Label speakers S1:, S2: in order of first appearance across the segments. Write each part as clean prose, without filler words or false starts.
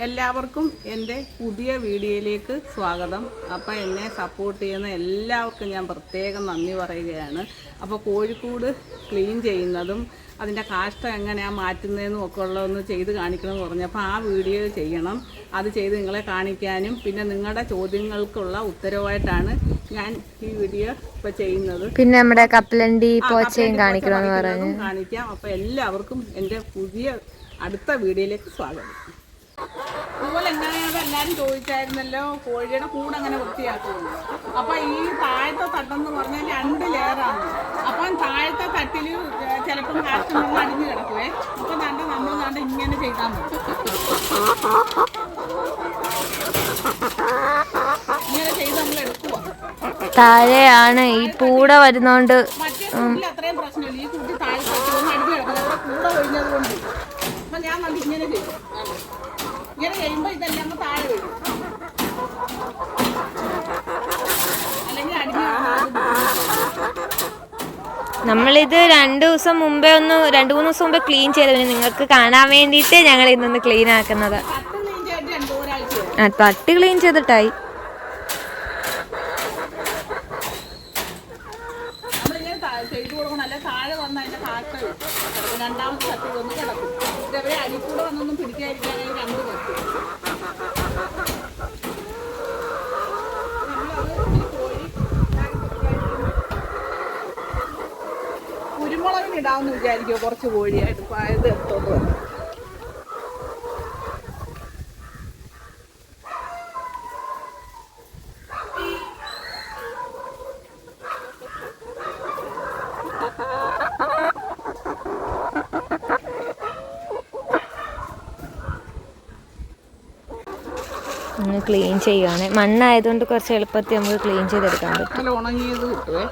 S1: എല്ലാവർക്കും എൻ്റെ പുതിയ വീഡിയോയിലേക്ക് സ്വാഗതം. അപ്പോൾ എന്നെ സപ്പോർട്ട് ചെയ്യുന്ന എല്ലാവർക്കും ഞാൻ പ്രത്യേകം നന്ദി പറയുകയാണ്. അപ്പോൾ കോഴിക്കൂട് ക്ലീൻ ചെയ്യുന്നതും അതിൻ്റെ കാഷ്ടം എങ്ങനെയാണ് മാറ്റുന്നതെന്നും ഒക്കെ ഉള്ളതൊന്ന് ചെയ്ത് കാണിക്കണമെന്ന് പറഞ്ഞപ്പോൾ ആ വീഡിയോ ചെയ്യണം. അത് ചെയ്ത് നിങ്ങളെ കാണിക്കാനും പിന്നെ നിങ്ങളുടെ ചോദ്യങ്ങൾക്കുള്ള ഉത്തരവായിട്ടാണ് ഞാൻ ഈ വീഡിയോ ഇപ്പോൾ ചെയ്യുന്നത്.
S2: പിന്നെ നമ്മുടെ കപ്പലണ്ടി പോച്ചയും കാണിക്കണമെന്ന് പറഞ്ഞു
S1: കാണിക്കാം. അപ്പോൾ എല്ലാവർക്കും എൻ്റെ അടുത്ത വീഡിയോയിലേക്ക് സ്വാഗതം. അതുപോലെ എങ്ങനെയാണ് എല്ലാവരും ചോദിച്ചായിരുന്നല്ലോ കോഴിയുടെ കൂട് അങ്ങനെ വൃത്തിയാക്കുമല്ലോ. അപ്പം ഈ താഴത്തെ തട്ടെന്ന് പറഞ്ഞാൽ 2 ലെയറാണ്. അപ്പം താഴത്തെ തട്ടിൽ ചിലപ്പം കാഷ്ടം അടിഞ്ഞു കിടക്കുവേ. അപ്പം നമ്മൾ ഇങ്ങനെ ചെയ്താൽ മതി. ഇങ്ങനെ ചെയ്ത് നമ്മൾ എടുക്കുക.
S2: താഴെയാണ് ഈ പൂട വരുന്നോണ്ട്
S1: മറ്റേ കൂട്ടിൽ അത്രയും പ്രശ്നമില്ല. ഈ കൂട്ടി താഴെ തട്ടിലൊന്നും അടിഞ്ഞു കിടക്കുന്നത് കൂട ഒഴിഞ്ഞത് കൊണ്ട്. അപ്പം ഞാൻ ഇങ്ങനെ ചെയ്യും. ഇങ്ങനെ കഴിയുമ്പോൾ ഇതെല്ലാം താഴെ വരും. അല്ലെങ്കിൽ അടിഞ്ഞു
S2: നമ്മളിത് 2 ദിവസം മുമ്പേ 2-3 ദിവസം മുമ്പേ ക്ലീൻ ചെയ്തു. നിങ്ങൾക്ക് കാണാൻ വേണ്ടിയിട്ട് ഞങ്ങൾ ഇന്നൊന്ന് ക്ലീൻ ആക്കുന്നത്. തട്ട് ക്ലീൻ ചെയ്തിട്ടായി.
S1: ചെയ്തു കൊടുക്കണം. അല്ലെ താഴെ വന്ന് അതിന്റെ കാക്ക രണ്ടാമത്തെ തട്ടിൽ ഒന്ന് കിടക്കും. ഇതേപോലെ അരിക്കൂടെ വന്നൊന്നും പിടിക്കാതിരിക്കാനായി 2 തട്ട്. കുരുമുളകിന് ഇടാമെന്ന് വിചാരിക്കുമോ? കുറച്ച് കോഴിയായിട്ട് ഇത് എടുത്തോണ്ട് വന്നു.
S2: ഒന്ന് ക്ലീൻ ചെയ്യുകയാണ്. മണ്ണായതുകൊണ്ട് കുറച്ച് എളുപ്പത്തിൽ നമുക്ക് ക്ലീൻ ചെയ്തെടുക്കാൻ പറ്റും.
S1: ഉണങ്ങിയത് കിട്ടുവേ.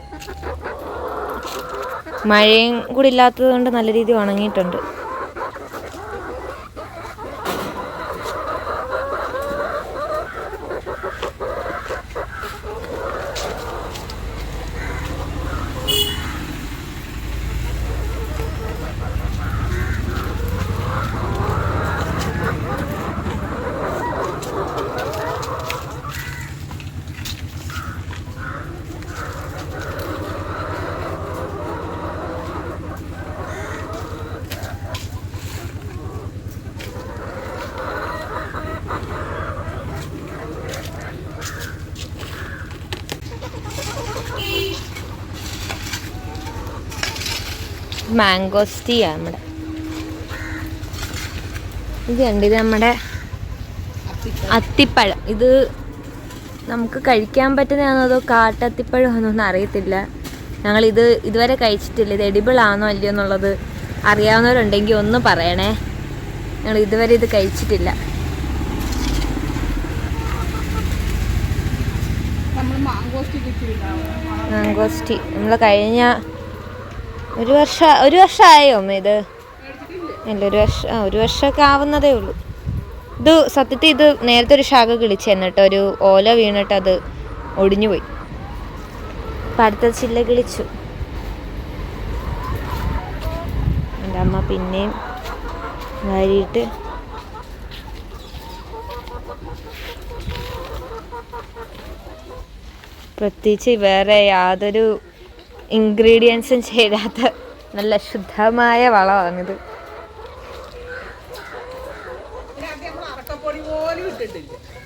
S2: മഴയും കൂടി ഇല്ലാത്തത് കൊണ്ട് നല്ല രീതിയിൽ ഉണങ്ങിയിട്ടുണ്ട്. മാംഗോസ്റ്റീയാണ് നമ്മുടെ. ഇത് നമ്മുടെ അത്തിപ്പഴം. ഇത് നമുക്ക് കഴിക്കാൻ പറ്റുന്നതാണോ അതോ കാട്ടത്തിപ്പഴമാണോന്ന് അറിയത്തില്ല. ഞങ്ങളിത് ഇതുവരെ കഴിച്ചിട്ടില്ല. ഇത് എഡിബിൾ ആണോ അല്ലയോ എന്നുള്ളത് അറിയാവുന്നവരുണ്ടെങ്കിൽ ഒന്ന് പറയണേ. ഞങ്ങൾ ഇതുവരെ ഇത് കഴിച്ചിട്ടില്ല. മാംഗോസ്റ്റി നമ്മൾ കഴിഞ്ഞ ഒരു വർഷമായോ ഇത്? ഇല്ല, ഒരു വർഷമൊക്കെ ആവുന്നതേ ഉള്ളൂ. ഇത് സത്യത്തിൽ ഇത് നേരത്തെ ഒരു ശാഖ കിളിച്ച് എന്നിട്ട് ഒരു ഓല വീണിട്ട് അത് ഒടിഞ്ഞു പോയി. അപ്പം അടുത്ത ചില്ല കിളിച്ചു. എൻ്റെ അമ്മ പിന്നെയും വാരിയിട്ട് പ്രത്യേകിച്ച് വേറെ യാതൊരു ഇൻഗ്രീഡിയൻസും ചേരാത്ത നല്ല ശുദ്ധമായ വളമാണിത്.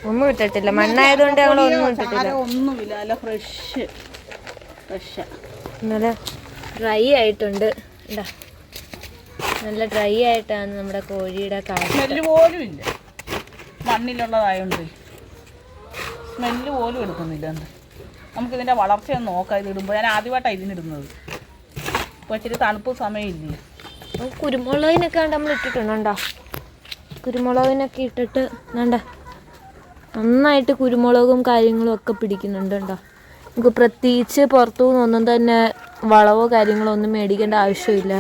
S2: ഒന്നും ഇട്ടിട്ടില്ല. മണ്ണായതുകൊണ്ട് ഞങ്ങൾ ഒന്നും ഇട്ടിട്ടില്ല. നല്ല ഡ്രൈ ആയിട്ടുണ്ട്. നല്ല ഡ്രൈ ആയിട്ടാണ് നമ്മുടെ കോഴിയുടെ
S1: സ്മെല്ല് പോലും ഇല്ല. മണ്ണിലുള്ളതായോണ്ട് സ്മെല്ല് പോലും എടുക്കുന്നില്ല. നമുക്കിതിൻ്റെ വളർച്ചയൊന്ന് നോക്കാം. ഇത് ഇടുമ്പോൾ ഞാൻ ആദ്യമായിട്ടാണ് ഇതിനിടുന്നത്. ഇപ്പോൾ ഇച്ചിരി തണുപ്പ് സമയമില്ലേ.
S2: കുരുമുളകിനൊക്കെ നമ്മൾ ഇട്ടിട്ടുണ്ടോ? കുരുമുളകിനൊക്കെ ഇട്ടിട്ട് നന്നായിട്ട് കുരുമുളകും കാര്യങ്ങളും ഒക്കെ പിടിക്കുന്നുണ്ട്. നമുക്ക് പ്രത്യേകിച്ച് പുറത്തു നിന്നൊന്നും തന്നെ വളവോ കാര്യങ്ങളോ ഒന്നും മേടിക്കേണ്ട ആവശ്യമില്ല.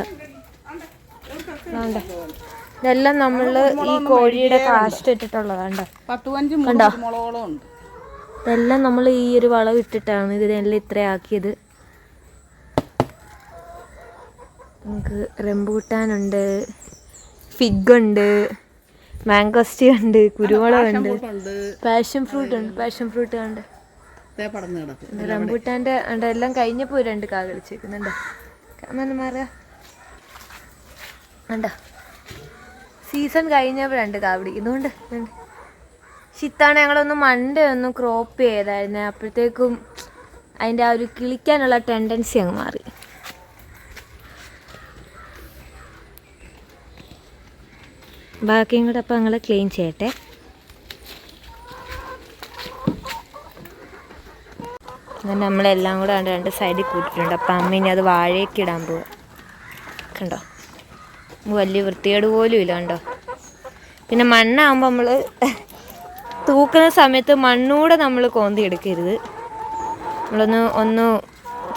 S2: ഇതെല്ലാം നമ്മൾ ഈ കോഴിയുടെ കാഷ്ടം ഇട്ടിട്ടുള്ളതാണ്ടോ.
S1: കണ്ടോ?
S2: ഇതെല്ലാം നമ്മൾ ഈ ഒരു വളം ഇട്ടിട്ടാണ് ഇതിനെല്ലാം ഇത്രയാക്കിയത്. നമുക്ക് റംബൂട്ടാനുണ്ട്, ഫിഗ് ഉണ്ട്, മാംഗോസ്റ്റി ഉണ്ട്, കുരുമുളക് ഉണ്ട്,
S1: ഉണ്ട്,
S2: പാഷൻ ഫ്രൂട്ട് ഉണ്ട്. പാഷൻ ഫ്രൂട്ട് കണ്ട്
S1: പടന്ന് കിടക്കും.
S2: റംബൂട്ടാൻ്റെ ഉണ്ട്. എല്ലാം കഴിഞ്ഞപ്പോൾ 2 കാ കളിച്ചേക്കുന്നുണ്ടോ? മാറുക ഉണ്ടോ? സീസൺ കഴിഞ്ഞപ്പോൾ 2 കാ പിടിക്കുന്നുണ്ട്. ഇത്തവണ ഞങ്ങളൊന്ന് മണ്ടേ ഒന്ന് ക്രോപ്പ് ചെയ്തായിരുന്നു. അപ്പോഴത്തേക്കും അതിൻ്റെ ആ ഒരു കിളിക്കാനുള്ള ടെൻഡൻസി അങ്ങ് മാറി. ബാക്കിയും കൂടെ അപ്പോൾ ഞങ്ങൾ ക്ലീൻ ചെയ്യട്ടെ. അങ്ങനെ നമ്മളെല്ലാം കൂടെ 2 സൈഡിൽ കൂട്ടിയിട്ടുണ്ട്. അപ്പം അമ്മ ഇനി അത് വാഴയ്ക്ക് ഇടാൻ പോവുക. കണ്ടോ, വലിയ വൃത്തികേട് പോലും ഇല്ല. കണ്ടോ? പിന്നെ മണ്ണാകുമ്പോൾ നമ്മൾ തൂക്കുന്ന സമയത്ത് മണ്ണൂടെ നമ്മൾ കോന്തി എടുക്കരുത്. ഒന്ന്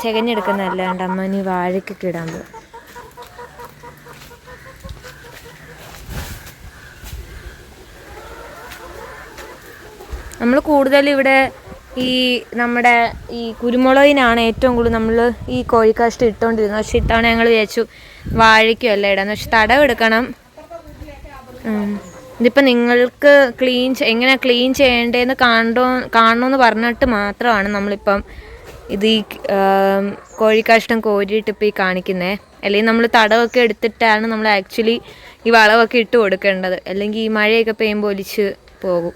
S2: ചെകഞ്ഞെടുക്കുന്നതല്ലാണ്ട് അമ്മ ഇനി വാഴയ്ക്കൊക്കെ ഇടാൻ പോവുക. നമ്മൾ കൂടുതൽ ഇവിടെ നമ്മുടെ ഈ കുരുമുളകിനാണ് ഏറ്റവും കൂടുതൽ നമ്മൾ ഈ കോഴിക്കാഷ്ടം ഇട്ടുകൊണ്ടിരുന്നത്. പക്ഷെ ഇത്തവണ ഞങ്ങൾ വിചാരിച്ചു വാഴയ്ക്കും അല്ല ഇടാന്ന്. പക്ഷെ തടവെടുക്കണം. ഇതിപ്പോൾ നിങ്ങൾക്ക് എങ്ങനെ ക്ലീൻ ചെയ്യേണ്ടതെന്ന് കാണണമെന്ന് പറഞ്ഞിട്ട് മാത്രമാണ് നമ്മളിപ്പം ഇത് ഈ കോഴിക്കാഷ്ടം കോരിയിട്ട് ഇപ്പോൾ ഈ കാണിക്കുന്നത്. അല്ലെങ്കിൽ നമ്മൾ തടവൊക്കെ എടുത്തിട്ടാണ് നമ്മൾ ആക്ച്വലി ഈ വളമൊക്കെ ഇട്ട് കൊടുക്കേണ്ടത്. അല്ലെങ്കിൽ ഈ മഴയൊക്കെ പെയ്യുമ്പോൾ ഒലിച്ച് പോകും.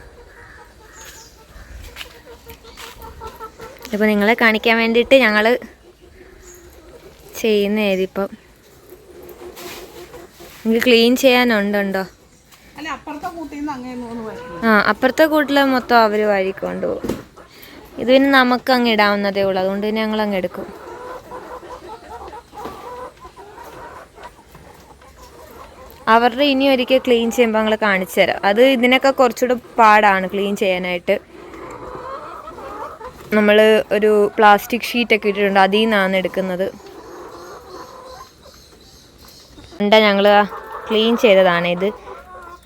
S2: ഇപ്പോൾ നിങ്ങളെ കാണിക്കാൻ വേണ്ടിയിട്ട് ഞങ്ങൾ ചെയ്യുന്നതായിരിക്കും. നിങ്ങൾക്ക് ക്ലീൻ ചെയ്യാനുണ്ടോ? അപ്പുറത്തെ കൂട്ടിൽ മൊത്തം അവർ വഴിക്കൊണ്ട് പോകും. ഇത് പിന്നെ നമുക്ക് അങ്ങ് ഇടാവുന്നതേ ഉള്ളൂ. അതുകൊണ്ട് തന്നെ ഞങ്ങൾ അങ്ങ് എടുക്കും. അവരുടെ ഇനി ഒരിക്കൽ ക്ലീൻ ചെയ്യുമ്പോൾ ഞങ്ങൾ കാണിച്ചു തരാം. അത് ഇതിനൊക്കെ കുറച്ചുകൂടെ പാടാണ് ക്ലീൻ ചെയ്യാനായിട്ട്. നമ്മൾ ഒരു പ്ലാസ്റ്റിക് ഷീറ്റൊക്കെ ഇട്ടിട്ടുണ്ട്, അതിൽ നിന്നാണ് എടുക്കുന്നത്. ഞങ്ങൾ ക്ലീൻ ചെയ്തതാണ് ഇത്.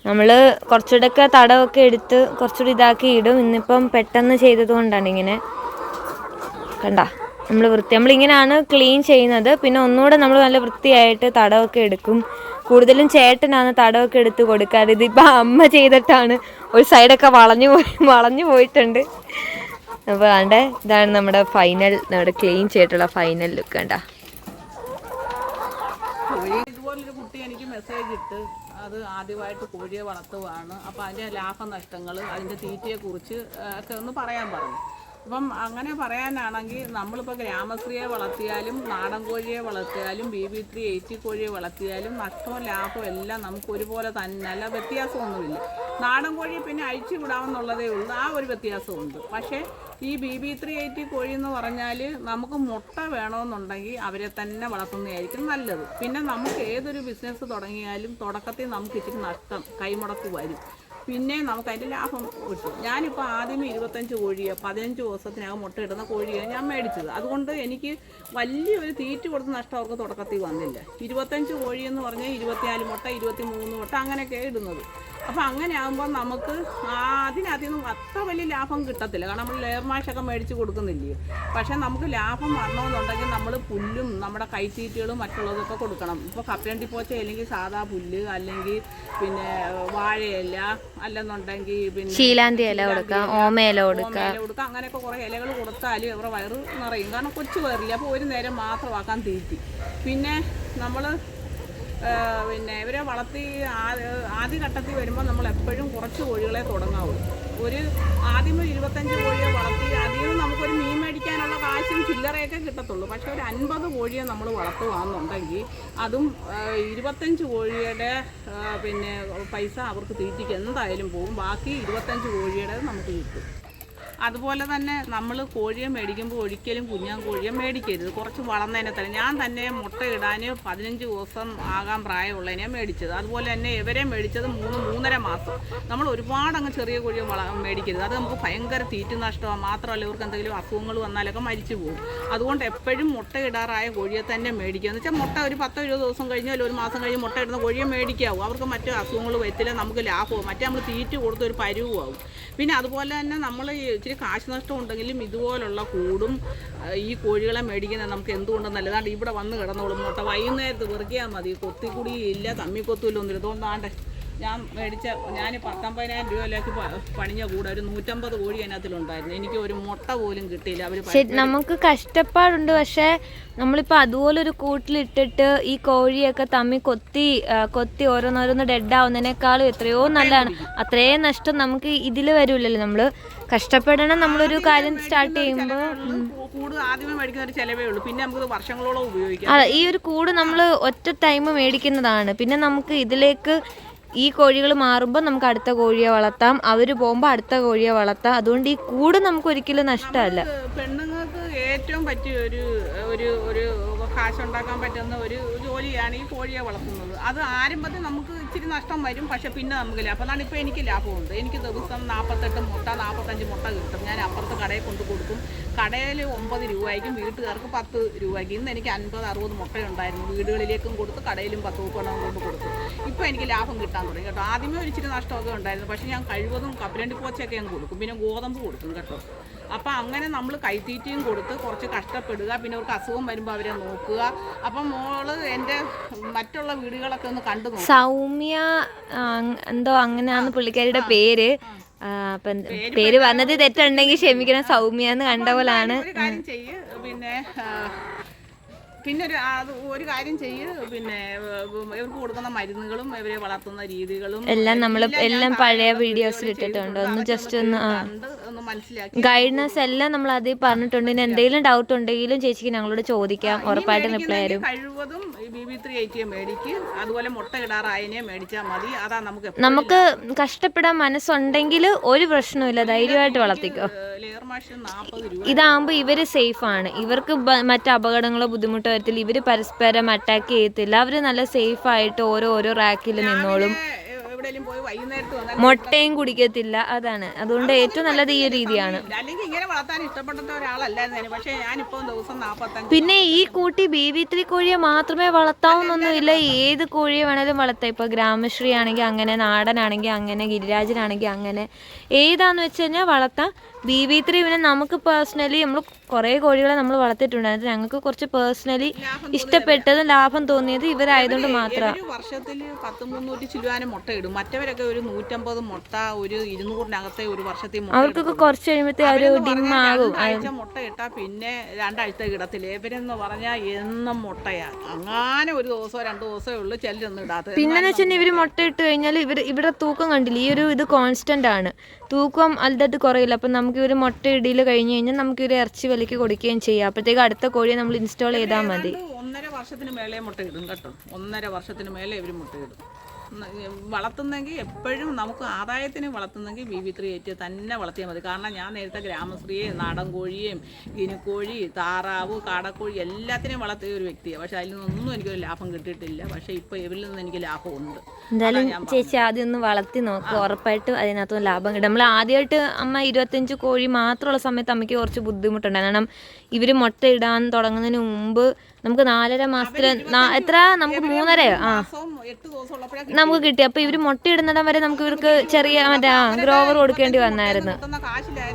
S2: നമ്മൾ കുറച്ചുകൂടെയൊക്കെ തടവൊക്കെ എടുത്ത് കുറച്ചുകൂടി ഇതാക്കി ഇടും. ഇന്നിപ്പം പെട്ടെന്ന് ചെയ്തത് കൊണ്ടാണ് ഇങ്ങനെ. നമ്മളിങ്ങനെയാണ് ക്ലീൻ ചെയ്യുന്നത്. പിന്നെ ഒന്നുകൂടെ നമ്മൾ നല്ല വൃത്തിയായിട്ട് തടവൊക്കെ എടുക്കും. കൂടുതലും ചേട്ടനാണ് തടവൊക്കെ എടുത്ത് കൊടുക്കാറ്. ഇതിപ്പോൾ അമ്മ ചെയ്തിട്ടാണ് ഒരു സൈഡൊക്കെ വളഞ്ഞു പോയിട്ടുണ്ട്. അപ്പോൾ ഇതാണ് നമ്മുടെ ക്ലീൻ ചെയ്തിട്ടുള്ള ഫൈനൽ ലുക്ക്.
S1: ഇതുപോലൊരു കുട്ടി എനിക്ക് മെസ്സേജ് ഇട്ട് അത് ആദ്യമായിട്ട് കോഴിയെ വളർത്തുകയാണ്. അപ്പോൾ അതിൻ്റെ ലാഭനഷ്ടങ്ങൾ, അതിൻ്റെ തീറ്റയെക്കുറിച്ച് ഒക്കെ ഒന്ന് പറയാൻ പറഞ്ഞു. അപ്പം അങ്ങനെ പറയാനാണെങ്കിൽ നമ്മളിപ്പോൾ ഗ്രാമശ്രീയെ വളർത്തിയാലും നാടൻ കോഴിയെ വളർത്തിയാലും BB3 80 കോഴിയെ വളർത്തിയാലും നഷ്ടവും ലാഭവും എല്ലാം നമുക്ക് ഒരുപോലെ തന്നെ, അല്ല വ്യത്യാസമൊന്നുമില്ല. നാടൻ കോഴിയെ പിന്നെ അഴിച്ചു വിടാമെന്നുള്ളതേ ഉള്ളൂ, ആ ഒരു വ്യത്യാസമുണ്ട്. പക്ഷേ ഈ BB3 80 കോഴി എന്ന് പറഞ്ഞാൽ നമുക്ക് മുട്ട വേണമെന്നുണ്ടെങ്കിൽ അവരെ തന്നെ വളർത്തുന്നതായിരിക്കും നല്ലത്. പിന്നെ നമുക്ക് ഏതൊരു ബിസിനസ് തുടങ്ങിയാലും തുടക്കത്തിൽ നമുക്ക് ഇച്ചിരി നഷ്ടം കൈമുടക്ക് വരും. പിന്നെ നമുക്ക് അതിൻ്റെ ലാഭം കിട്ടും. ഞാനിപ്പോൾ ആദ്യമേ 25 കോഴിയെ 15 ദിവസത്തിനകം മുട്ടയിടുന്ന കോഴിയാണ് ഞാൻ മേടിച്ചത്. അതുകൊണ്ട് എനിക്ക് വലിയൊരു തീറ്റ കൊടുത്ത് നഷ്ടം അവർക്ക് തുടക്കത്തിൽ വന്നില്ല. 25 കോഴിയെന്ന് പറഞ്ഞാൽ 24 മുട്ട 23 മുട്ട അങ്ങനെയൊക്കെ ഇടുന്നത്. അപ്പോൾ അങ്ങനെ ആകുമ്പോൾ നമുക്ക് അതിനകത്തുനിന്നും അത്ര വലിയ ലാഭം കിട്ടത്തില്ല. കാരണം നമ്മൾ ലെയർ മാഷൊക്കെ മേടിച്ച് കൊടുക്കുന്നില്ലയോ. പക്ഷേ നമുക്ക് ലാഭം വരണമെന്നുണ്ടെങ്കിൽ നമ്മൾ പുല്ലും നമ്മുടെ കൈത്തീറ്റകളും മറ്റുള്ളതൊക്കെ കൊടുക്കണം. ഇപ്പോൾ കപ്പലണ്ടി പോച്ച അല്ലെങ്കിൽ സാധാ പുല്ല്, അല്ലെങ്കിൽ പിന്നെ വാഴയില, അല്ലെന്നുണ്ടെങ്കിൽ പിന്നെ
S2: ശീലാന്തി ഇല കൊടുക്കാം, ഓമയില കൊടുക്കാം.
S1: അങ്ങനെയൊക്കെ കുറേ ഇലകൾ കൊടുത്താൽ അവരുടെ വയറ് നിറയും. കാരണം കൊച്ചു വയറില്ല. അപ്പോൾ ഒരു നേരം മാത്രമാക്കാൻ തീറ്റി. പിന്നെ നമ്മൾ ഇവരെ വളർത്തി ആദ്യഘട്ടത്തിൽ വരുമ്പോൾ നമ്മൾ എപ്പോഴും കുറച്ച് കോഴികളെ തുടങ്ങാവുള്ളൂ. ആദ്യമേ 25 കോഴിയെ വളർത്തി അതിൽ നിന്ന് നമുക്കൊരു മീൻ മേടിക്കാനുള്ള കാശും ചില്ലറയൊക്കെ കിട്ടത്തുള്ളൂ. പക്ഷെ ഒരു 50 കോഴിയെ നമ്മൾ വളർത്തുകയാണെന്നുണ്ടെങ്കിൽ അതും 25 കോഴിയുടെ പിന്നെ പൈസ അവർക്ക് തീറ്റിക്ക് എന്തായാലും പോകും. ബാക്കി 25 കോഴിയുടെ നമുക്ക് കിട്ടും. അതുപോലെ തന്നെ നമ്മൾ കോഴിയെ മേടിക്കുമ്പോൾ ഒരിക്കലും കുഞ്ഞാൻ കോഴിയെ മേടിക്കരുത്. കുറച്ച് വളർന്നതിനെ തന്നെ. ഞാൻ തന്നെ മുട്ടയിടാൻ 15 ദിവസം ആകാൻ പ്രായമുള്ളതിനെ മേടിച്ചത്. അതുപോലെ തന്നെ ഇവരെ മേടിച്ചത് 3-3.5 മാസം. നമ്മൾ ഒരുപാട് അങ്ങ് ചെറിയ കോഴിയെ മേടിക്കരുത്. അത് നമുക്ക് ഭയങ്കര തീറ്റ നഷ്ടമാണ്. മാത്രമല്ല ഇവർക്ക് എന്തെങ്കിലും അസുഖങ്ങൾ വന്നാലൊക്കെ മരിച്ചു പോകും. അതുകൊണ്ട് എപ്പോഴും മുട്ടയിടാറായ കോഴിയെ തന്നെ മേടിക്കുക. എന്ന് വെച്ചാൽ മുട്ട ഒരു 10-20 ദിവസം കഴിഞ്ഞോ ഒരു മാസം കഴിഞ്ഞ് മുട്ടയിടുന്ന കോഴിയെ മേടിക്കാവും. അവർക്ക് മറ്റു അസുഖങ്ങൾ വരത്തില്ല, നമുക്ക് ലാഭവും. മറ്റേ നമ്മൾ തീറ്റ കൊടുത്ത് ഒരു പരുവാകും. പിന്നെ അതുപോലെ തന്നെ നമ്മൾ ഇച്ചിരി കാശ് നഷ്ടം ഉണ്ടെങ്കിലും ഇതുപോലുള്ള കൂടും ഈ കോഴികളെ മേടിക്കുന്നത് നമുക്ക് എന്തുകൊണ്ടും നല്ലതാണ്. ഇവിടെ വന്ന് കിടന്നോളും. മുട്ട വൈകുന്നേരത്ത് വെറുക്കിയാൽ മതി. കൊത്തിക്കുടിയില്ല, തമ്മിക്കൊത്തുമില്ല, ഒന്നുമില്ല. ഇതുകൊണ്ടാണ്ട് ഞാൻ മേടിച്ച ഞാൻ 19,000 രൂപയിലേക്ക് പണിഞ്ഞ കൂടെ ഒരു 150 കോഴി അതിനകത്തിലുണ്ടായിരുന്നു. എനിക്ക് ഒരു മുട്ട പോലും കിട്ടിയില്ല. അവർ
S2: നമുക്ക് കഷ്ടപ്പാടുണ്ട്. പക്ഷെ നമ്മളിപ്പോൾ അതുപോലൊരു കൂട്ടിലിട്ടിട്ട് ഈ കോഴിയൊക്കെ തമ്മിൽ കൊത്തി ഓരോന്നോരോന്ന് ഡെഡ് ആവുന്നതിനേക്കാളും എത്രയോ നല്ലതാണ്. അത്രയും നഷ്ടം നമുക്ക് ഇതിൽ വരില്ലല്ലോ. നമ്മൾ കഷ്ടപ്പെടണം. നമ്മളൊരു കാര്യം സ്റ്റാർട്ട് ചെയ്യുമ്പോൾ
S1: കൂട് ആദ്യമേ മേടിക്കുന്ന ഒരു ചിലവേ ഉള്ളൂ. പിന്നെ നമുക്ക് വർഷങ്ങളോളം ഉപയോഗിക്കാം.
S2: ഈ ഒരു കൂട് നമ്മൾ ഒറ്റ ടൈം മേടിക്കുന്നതാണ്. പിന്നെ നമുക്ക് ഇതിലേക്ക് ഈ കോഴികൾ മാറുമ്പോൾ നമുക്ക് അടുത്ത കോഴിയെ വളർത്താം, അവർ പോകുമ്പോൾ അടുത്ത കോഴിയെ വളർത്താം. അതുകൊണ്ട് ഈ കൂട് നമുക്ക് ഒരിക്കലും നഷ്ടമല്ല.
S1: പെണ്ണുങ്ങൾക്ക് ഏറ്റവും പറ്റിയ ഒരു കാശുണ്ടാക്കാൻ പറ്റുന്ന ഒരു ജോലിയാണ് ഈ കോഴിയെ വളർത്തുന്നത്. അത് ആരംഭത്തിൽ നമുക്ക് ഇച്ചിരി നഷ്ടം വരും, പക്ഷെ പിന്നെ നമുക്ക് ലാഭം. അതാണ് ഇപ്പോൾ എനിക്ക് ലാഭമുണ്ട്. എനിക്ക് ദിവസം 48 മുട്ട 45 മുട്ട കിട്ടും. ഞാൻ അപ്പുറത്ത് കടയിൽ കൊണ്ട് കൊടുക്കും. കടയിൽ 9 രൂപയ്ക്കും വീട്ടുകാർക്ക് 10 രൂപയ്ക്കും. ഇന്ന് എനിക്ക് 50-60 മുട്ടയുണ്ടായിരുന്നു. വീടുകളിലേക്കും കൊടുത്ത് കടയിലും 10 കൊണ്ട് കൊടുത്തു. ഇപ്പോൾ എനിക്ക് ലാഭം കിട്ടാൻ തുടങ്ങി കേട്ടോ. ആദ്യമേ ഒരു ഇച്ചിരി നഷ്ടമൊക്കെ ഉണ്ടായിരുന്നു, പക്ഷേ ഞാൻ കഴിവതും കപ്പലണ്ടി പോച്ചയൊക്കെ ഞാൻ കൊടുക്കും, പിന്നെ ഗോതമ്പ് കൊടുക്കും കേട്ടോ. അപ്പം അങ്ങനെ നമ്മൾ കൈത്തീറ്റയും കൊടുത്ത് കുറച്ച് കഷ്ടപ്പെടുക, പിന്നെ അവർക്ക് അസുഖം വരുമ്പോൾ അവരെ നോക്കുക. അപ്പം മോള് എൻ്റെ മറ്റുള്ള വീടുകളൊക്കെ ഒന്ന് കണ്ടു നോക്കും.
S2: സൗമ്യ എന്തോ അങ്ങനെയാണ് പുള്ളിക്കാരിയുടെ പേര്. അപ്പം പേര് പറഞ്ഞത് തെറ്റുണ്ടെങ്കിൽ ക്ഷമിക്കണം. സൗമ്യ എന്ന് കണ്ട പോലാണ്.
S1: ഒരു കാര്യം ചെയ്യ്, പിന്നെ ഒരു കാര്യം ചെയ്യ്, പിന്നെ ഇവർക്ക് കൊടുക്കുന്ന മരുന്നുകളും ഇവരെ വളർത്തുന്ന രീതികളും
S2: എല്ലാം പഴയ വീഡിയോസിൽ ഇട്ടിട്ടുണ്ട്. ഒന്ന് ജസ്റ്റ് ഒന്ന്
S1: മനസ്സിലാക്കി
S2: ഗൈഡൻസ് എല്ലാം നമ്മൾ അതിൽ പറഞ്ഞിട്ടുണ്ട്. ഇനി എന്തെങ്കിലും ഡൗട്ട് ഉണ്ടെങ്കിലും ചേച്ചിക്ക് ഞങ്ങളോട് ചോദിക്കാം, ഉറപ്പായിട്ടും റിപ്ലൈ തരും.
S1: കഴിവതും BB380 മേടിക്ക്, അതുപോലെ മുട്ട ഇടാറായതിനെ മേടിച്ചാൽ മതി. അതാ
S2: നമുക്ക് കഷ്ടപ്പെടാൻ മനസ്സുണ്ടെങ്കിൽ ഒരു പ്രശ്നമില്ല, ധൈര്യമായിട്ട് വളർത്തിക്കോ. ഇതാകുമ്പോൾ ഇവര് സേഫ് ആണ്. ഇവർക്ക് മറ്റ് അപകടങ്ങളോ ബുദ്ധിമുട്ടോ വരത്തില്ല. ഇവര് പരസ്പരം അറ്റാക്ക് ചെയ്യത്തില്ല. അവര് നല്ല സേഫ് ആയിട്ട് ഓരോ റാക്കിൽ നിന്നോളും. മുട്ടയും കുടിക്കത്തില്ല. അതാണ് അതുകൊണ്ട് ഏറ്റവും നല്ലത് ഈ ഒരു രീതിയാണ്. പിന്നെ ഈ കൂട്ടി BB3 കോഴിയെ മാത്രമേ വളർത്താവുന്നൊന്നുമില്ല. ഏത് കോഴിയെ വേണേലും വളർത്താം. ഇപ്പൊ ഗ്രാമശ്രീ ആണെങ്കിൽ അങ്ങനെ, നാടനാണെങ്കിൽ അങ്ങനെ, ഗിരിരാജനാണെങ്കിൽ അങ്ങനെ, ഏതാന്ന് വെച്ച് കഴിഞ്ഞാൽ വളർത്താം. BB3 പിന്നെ നമുക്ക് പേഴ്സണലി നമ്മൾ കുറേ കോഴികളെ നമ്മൾ വളർത്തിയിട്ടുണ്ടായിരുന്നു. ഞങ്ങൾക്ക് കുറച്ച് പേഴ്സണലി ഇഷ്ടപ്പെട്ടതും ലാഭം തോന്നിയത് ഇവരായതുകൊണ്ട് മാത്രമാണ്.
S1: വർഷത്തിൽ 100-300 ചില്ലുവാനും മുട്ട ഇടും. മറ്റവരൊക്കെ ഒരു 150 മുട്ട, ഒരു 200-നകത്തെ ഒരു വർഷത്തിൽ.
S2: അവർക്കൊക്കെ കുറച്ച് കഴിയുമ്പോഴത്തേ ഒരു ഡിമ്മാകും.
S1: ആഴ്ച മുട്ട ഇട്ടാൽ പിന്നെ 2 ആഴ്ച കിടത്തില്ല. ഇവരെന്ന് പറഞ്ഞാൽ എന്നും മുട്ടയാണ്. അങ്ങനെ ഒരു ദിവസമോ 2 ദിവസമേ ഉള്ളൂ ചിലരൊന്നും ഇടാത്തത്.
S2: പിന്നെന്ന് വെച്ചാൽ ഇവർ മുട്ട ഇട്ട് കഴിഞ്ഞാൽ ഇവിടെ തൂക്കം കണ്ടില്ല. ഈ ഒരു ഇത് കോൺസ്റ്റന്റ് ആണ്, തൂക്കം അല്ലാതെ കുറയില്ല. അപ്പം നമുക്ക് ഇവർ മുട്ട ഇടയിൽ കഴിഞ്ഞ് കഴിഞ്ഞാൽ നമുക്ക് ഇവർ ഇറച്ചി വിലയ്ക്ക് കൊടുക്കുകയും ചെയ്യാം. അപ്പോഴത്തേക്ക് അടുത്ത കോഴിയെ നമ്മൾ ഇൻസ്റ്റാൾ ചെയ്താൽ മതി.
S1: 1.5 വർഷത്തിന് മേലെ മുട്ട ഇടും കേട്ടോ. 1.5 വർഷത്തിന് മേലെ ഇവർ മുട്ട ഇടും. വളർത്തുന്നെങ്കിൽ എപ്പോഴും നമുക്ക് ആദായത്തിന് വളർത്തുന്നെങ്കിൽ BB380 തന്നെ വളർത്തിയാൽ മതി. കാരണം ഞാൻ നേരത്തെ ഗ്രാമശ്രീയെ, നാടൻ കോഴിയെയും, ഗിനിക്കോഴി, താറാവ്, കാടക്കോഴി എല്ലാത്തിനെയും വളർത്തിയ ഒരു വ്യക്തിയാണ്. പക്ഷെ അതിൽ നിന്നൊന്നും എനിക്കൊരു ലാഭം കിട്ടിയിട്ടില്ല. പക്ഷെ ഇപ്പോൾ ഇവരിൽ നിന്ന് എനിക്ക് ലാഭമുണ്ട്.
S2: എന്തായാലും ചേച്ചി ആദ്യം ഒന്ന് വളർത്തി നോക്കുക, ഉറപ്പായിട്ടും അതിനകത്തും ലാഭം കിട്ടും. നമ്മൾ ആദ്യമായിട്ട് അമ്മ 25 കോഴി മാത്രമുള്ള സമയത്ത് അമ്മയ്ക്ക് കുറച്ച് ബുദ്ധിമുട്ടുണ്ടായിരുന്നു. കാരണം ഇവർ മുട്ട ഇടാൻ തുടങ്ങുന്നതിന് മുമ്പ് നമുക്ക് 4.5 മാസത്തിൽ എത്ര, നമുക്ക് 3.5 നമുക്ക് കിട്ടി. അപ്പൊ ഇവര് മുട്ട ഇടുന്നിടം വരെ നമുക്ക് ഇവർക്ക് ചെറിയ ഗ്രോവർ കൊടുക്കേണ്ടി വന്നായിരുന്നു.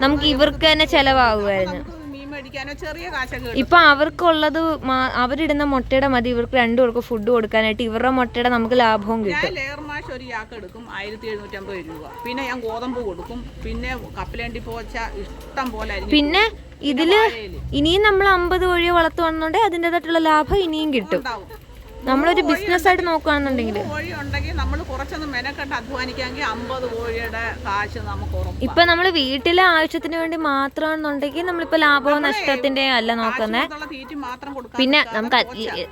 S2: നമുക്ക് ഇവർക്ക് തന്നെ ചെലവാകുമായിരുന്നു. ഇപ്പൊ അവർക്കുള്ളത് അവരിടുന്ന മുട്ടയുടെ മതി ഇവർക്ക് 2 പേർക്ക് ഫുഡ് കൊടുക്കാനായിട്ട്. ഇവരുടെ മുട്ടയുടെ നമുക്ക് ലാഭവും കിട്ടും.
S1: ഒരു യാക്ക് എടുക്കും 1750 രൂപ. പിന്നെ ഞാൻ ഗോതമ്പ് കൊടുക്കും. പിന്നെ കപ്പലണ്ടി പോച്ച ഇഷ്ടം പോലെ.
S2: പിന്നെ ഇതില് ഇനിയും നമ്മൾ 50 കോഴിയെ വളർത്തുവാണെന്നുണ്ടെങ്കിൽ അതിൻ്റെതായിട്ടുള്ള ലാഭം ഇനിയും കിട്ടും. നമ്മളൊരു ബിസിനസ് ആയിട്ട് നോക്കുകയാണെന്നുണ്ടെങ്കിൽ
S1: കോഴി ഉണ്ടെങ്കിൽ നമ്മൾ കുറച്ചൊന്ന് മെനക്കെട്ട് അധ്വാനിക്കാമെങ്കിൽ 50 കോഴിയുടെ കാശ് നമുക്ക് ഉറപ്പാണ്.
S2: ഇപ്പൊ നമ്മൾ വീട്ടിലെ ആവശ്യത്തിന് വേണ്ടി മാത്രമാണെന്നുണ്ടെങ്കിൽ നമ്മളിപ്പോ ലാഭവും നഷ്ടത്തിന്റെയും അല്ല നോക്കുന്നത്. പിന്നെ നമുക്ക്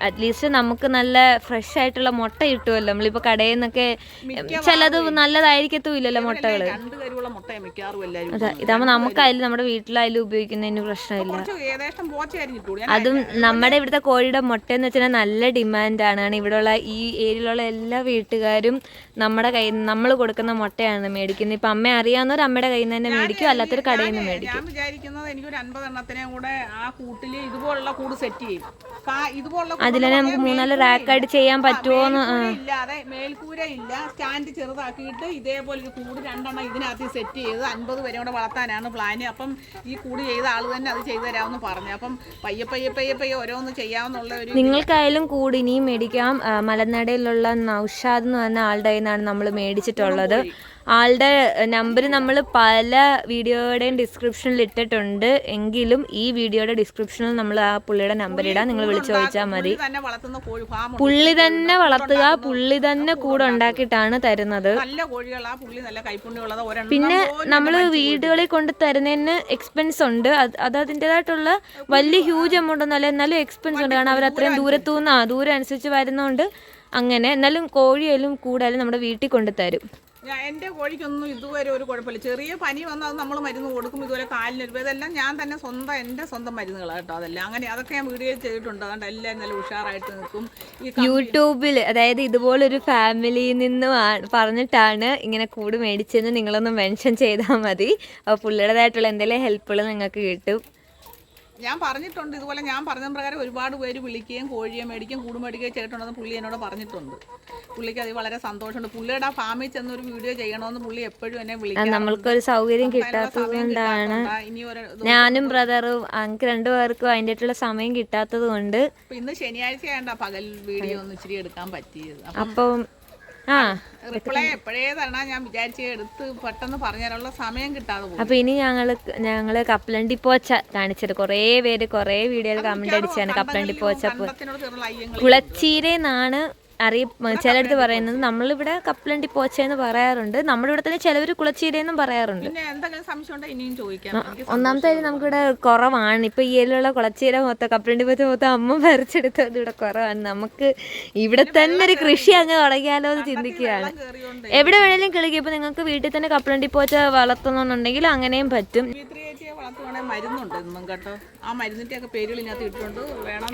S2: അറ്റ്ലീസ്റ്റ് നമുക്ക് നല്ല ഫ്രഷ് ആയിട്ടുള്ള മുട്ട കിട്ടുമല്ലോ. നമ്മളിപ്പോ കടയിൽ നിന്നൊക്കെ ചിലത് നല്ലതായിരിക്കത്തുമില്ലല്ലോ മുട്ടകള്. അതെ, ഇതാകുമ്പോ നമുക്കായാലും നമ്മുടെ വീട്ടിലായാലും ഉപയോഗിക്കുന്നതിന് പ്രശ്നമില്ല. അതും നമ്മുടെ ഇവിടുത്തെ കോഴിയുടെ മുട്ട എന്ന് വെച്ചാൽ നല്ല ഡിമാൻഡ് ആണ്. ഇവിടെയുള്ള ഈ ഏരിയയിലുള്ള എല്ലാ വീട്ടുകാരും നമ്മുടെ കയ്യിൽ നമ്മൾ കൊടുക്കുന്ന മുട്ടയാണ് മേടിക്കുന്നത്. ഇപ്പൊ അമ്മ അറിയാവുന്നവർ അമ്മയുടെ കയ്യിൽ നിന്ന് തന്നെ മേടിക്കും, അല്ലാത്തൊരു കടയിൽ നിന്ന് മേടിക്കും.
S1: ഞാൻ വിചാരിക്കുന്നത് എനിക്കൊരു 50 എണ്ണത്തിനെയും കൂടെ ആ കൂട്ടില് ഇതുപോലുള്ള കൂട് സെറ്റ് ചെയ്യും.
S2: അതിലെ നമുക്ക് 3-4 റാക്കായിട്ട് ചെയ്യാൻ പറ്റുമോന്ന്.
S1: ഇല്ലാതെ മേൽക്കൂര ഇല്ല, സ്റ്റാൻഡ് ചെറുതാക്കിയിട്ട് ഇതേപോലെ ഒരു കൂട് 2 എണ്ണം ഇതിനകത്ത് സെറ്റ് ചെയ്ത് 50 വരെ കൂടെ വളർത്താനാണ് പ്ലാന്. അപ്പം ഈ കൂട് ചെയ്ത ആള് തന്നെ അത് ചെയ്തു തരാമെന്ന് പറഞ്ഞു. അപ്പം പയ്യെ ഓരോന്ന് ചെയ്യാമെന്നുള്ള ഒരു.
S2: നിങ്ങൾക്കായാലും കൂട് ഇനിയും മേടിക്കാം. മലനടയിലുള്ള നൗഷാദ് എന്ന് പറഞ്ഞ ആളുടെ കയ്യിൽ നിന്നാണ് നമ്മൾ മേടിച്ചിട്ടുള്ളത്. ആളുടെ നമ്പർ നമ്മൾ പല വീഡിയോയുടെയും ഡിസ്ക്രിപ്ഷനിൽ ഇട്ടിട്ടുണ്ട്. എങ്കിലും ഈ വീഡിയോയുടെ ഡിസ്ക്രിപ്ഷനിൽ നമ്മൾ ആ പുള്ളിയുടെ നമ്പർ ഇടാം. നിങ്ങൾ വിളിച്ചു ചോദിച്ചാൽ മതി. പുള്ളി തന്നെ വളർത്തുക, പുള്ളി തന്നെ കൂടെ ഉണ്ടാക്കിയിട്ടാണ് തരുന്നത്. പിന്നെ നമ്മൾ വീടുകളിൽ കൊണ്ട് തരുന്നതിന് എക്സ്പെൻസ് ഉണ്ട്. അത് അതിൻ്റെതായിട്ടുള്ള വലിയ ഹ്യൂജ് എമൗണ്ട് ഒന്നും അല്ല, എന്നാലും എക്സ്പെൻസ് ഉണ്ട്. കാരണം അവർ അത്രയും ദൂരത്തുനിന്ന് ദൂരം അനുസരിച്ച് വരുന്നതുകൊണ്ട് അങ്ങനെ. എന്നാലും കോഴിയായാലും കൂടായാലും നമ്മുടെ വീട്ടിൽ കൊണ്ട് തരും.
S1: എൻ്റെ കോഴിക്കൊന്നും ഇതുവരെ ഒരു കുഴപ്പമില്ല. ചെറിയ പനി വന്നാൽ നമ്മൾ മരുന്ന് കൊടുക്കും. ഇതുപോലെ കാലിനൊരു ഇതെല്ലാം ഞാൻ തന്നെ എൻ്റെ സ്വന്തം മരുന്നുകളാണ് കേട്ടോ. അതെല്ലാം അങ്ങനെ അതൊക്കെ ഞാൻ വീഡിയോ ചെയ്തിട്ടുണ്ട്. അതുകൊണ്ട് എല്ലാം നല്ല ഉഷാറായിട്ട് നിൽക്കും.
S2: യൂട്യൂബിൽ അതായത് ഇതുപോലൊരു ഫാമിലിയിൽ നിന്ന് പറഞ്ഞിട്ടാണ് ഇങ്ങനെ കൂട് മേടിച്ചെന്ന് നിങ്ങളൊന്ന് മെൻഷൻ ചെയ്താൽ മതി. അപ്പോൾ പുള്ളിയുടേതായിട്ടുള്ള എന്തെങ്കിലും ഹെൽപ്പുകൾ നിങ്ങൾക്ക് കിട്ടും.
S1: ഞാൻ പറഞ്ഞിട്ടുണ്ട് ഇതുപോലെ. ഞാൻ പറഞ്ഞ പ്രകാരം ഒരുപാട് പേര് വിളിക്കുകയും കോഴിയെ മേടിക്കുകയും കൂട് മേടിക്കുകയും ചെയ്തിട്ടുണ്ടെന്ന് പുള്ളി എന്നോട് പറഞ്ഞിട്ടുണ്ട്. പുള്ളിക്ക് അത് വളരെ സന്തോഷമുണ്ട്. പുള്ളിയുടെ ഫാമിൽ ചെന്നൊരു വീഡിയോ ചെയ്യണമെന്ന് പുള്ളി എപ്പോഴും എന്നെ വിളിക്കും.
S2: നമ്മൾക്കൊരു സൗകര്യം കിട്ടാത്തത് കൊണ്ടാണ്. ഞാനും ബ്രദറും എനിക്ക് രണ്ടുപേർക്കും അതിൻ്റെ സമയം കിട്ടാത്തത് കൊണ്ട്
S1: ഇന്ന് ശനിയാഴ്ചയാണ്ട പകൽ വീഡിയോ ഒന്ന് ഇച്ചിരി എടുക്കാൻ പറ്റിയത്.
S2: അപ്പം
S1: റിപ്ലൈ എപ്പോഴേ തരണ ഞാൻ വിചാരിച്ച് എടുത്ത് പെട്ടെന്ന് പറഞ്ഞുതരാനുള്ള സമയം കിട്ടാതെ പോകും.
S2: അപ്പൊ ഇനി ഞങ്ങള് കപ്പലണ്ടി പോച്ച കാണിച്ചത് കുറേ പേര് കുറേ വീഡിയോയിൽ കമന്റ് അടിച്ചാണ്. കപ്പലണ്ടി പോച്ച കുളച്ചീരെന്നാണ് ചിലടത്ത് പറയുന്നത്. നമ്മളിവിടെ കപ്പലണ്ടി പോച്ചയെന്ന് പറയാറുണ്ട്. നമ്മുടെ ഇവിടെ തന്നെ ചിലവർ കുളച്ചീരയെന്നും പറയാറുണ്ട്. ഒന്നാമത്തെ നമുക്കിവിടെ കുറവാണ്. ഇപ്പൊ ഈ ഏരിയയിലുള്ള കുളച്ചീര മൊത്തം കപ്പലണ്ടി പോച്ച മൊത്തം അമ്മ പറിച്ചെടുത്തത് ഇവിടെ കുറവാണ്. നമുക്ക് ഇവിടെ തന്നെ ഒരു കൃഷി അങ്ങ് തുടങ്ങിയാലോ എന്ന് ചിന്തിക്കുകയാണ്. എവിടെ വേണേലും കിളിക്കും. ഇപ്പൊ നിങ്ങൾക്ക് വീട്ടിൽ തന്നെ കപ്പലണ്ടി പോച്ച വളർത്തുന്നുണ്ടെങ്കിൽ അങ്ങനെയും പറ്റും.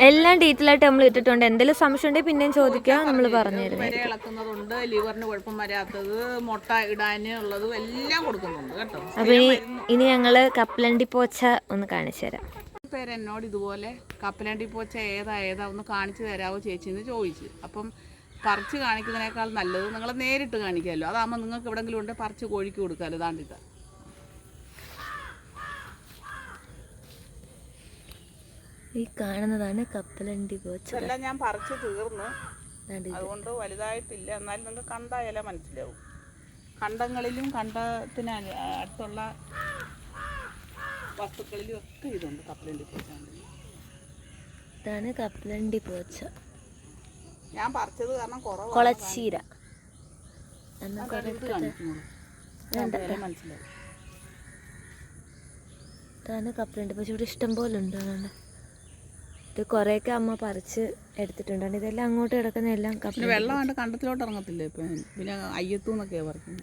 S2: എല്ലാം ഡീറ്റെയിൽ ആയിട്ട് നമ്മൾ ഇട്ടിട്ടുണ്ട്. എന്തെങ്കിലും സംശയം ഉണ്ടെങ്കിൽ പിന്നെയും ചോദിക്കാം, നമ്മൾ പറഞ്ഞുതരുന്നത്.
S1: ഇളക്കുന്നതുണ്ട്, ലിവറിന് കുഴപ്പം വരാത്തത്, മുട്ട ഇടാനുള്ളതും എല്ലാം കൊടുക്കുന്നുണ്ട് കേട്ടോ.
S2: അപ്പൊ ഇനി ഞങ്ങള് കപ്പലണ്ടി പോച്ച ഒന്ന് കാണിച്ചു തരാം.
S1: പേരെന്നോട് ഇതുപോലെ കപ്പലണ്ടി പോച്ച ഏതാ ഒന്ന് കാണിച്ചു തരാമോ ചേച്ചിന്ന് ചോദിച്ചു. അപ്പം പറിച്ച് കാണിക്കുന്നതിനേക്കാൾ നല്ലത് നിങ്ങൾ നേരിട്ട് കാണിക്കാമല്ലോ. അതാകുമ്പോൾ നിങ്ങൾക്ക് എവിടെയെങ്കിലും ഉണ്ട് പറിച്ച് കോഴിക്ക് കൊടുക്കാമല്ലോ. താണ്ടിത്ത
S2: ഈ കാണുന്നതാണ് കപ്പലണ്ടി പോച്ച.
S1: എല്ലാം ഞാൻ പറിച്ച് തീർന്നു, അതുകൊണ്ട് വലുതായിട്ടില്ല. എന്നാലും നിങ്ങൾക്ക് കണ്ടായാലേ മനസ്സിലാവും. കണ്ടങ്ങളിലും കണ്ടത്തിന് അടുത്തുള്ള വസ്തുക്കളിലും ഒക്കെ ഇതുണ്ട് കപ്പലണ്ടി പോച്ച.
S2: ഇതാണ് കപ്പലണ്ടി പോച്ച.
S1: ഞാൻ പറിച്ചത് കാരണം കുറവാണ്.
S2: കുളച്ചീര
S1: മനസ്സിലാവും.
S2: ഇതാണ് കപ്പലണ്ടി പോച്ച. ഇവിടെ ഇഷ്ടം പോലെ ഉണ്ട്. ഇത് കുറേയൊക്കെ അമ്മ പറിച്ച് എടുത്തിട്ടുണ്ട്. ഇതെല്ലാം അങ്ങോട്ട് കിടക്കുന്ന എല്ലാം കപ്പലണ്ടി.
S1: വെള്ളം കണ്ടത്തിലോട്ട് ഇറങ്ങത്തില്ല ഇപ്പം. പിന്നെ അയ്യത്തൂന്നൊക്കെയാണ് പറിക്കുന്നത്.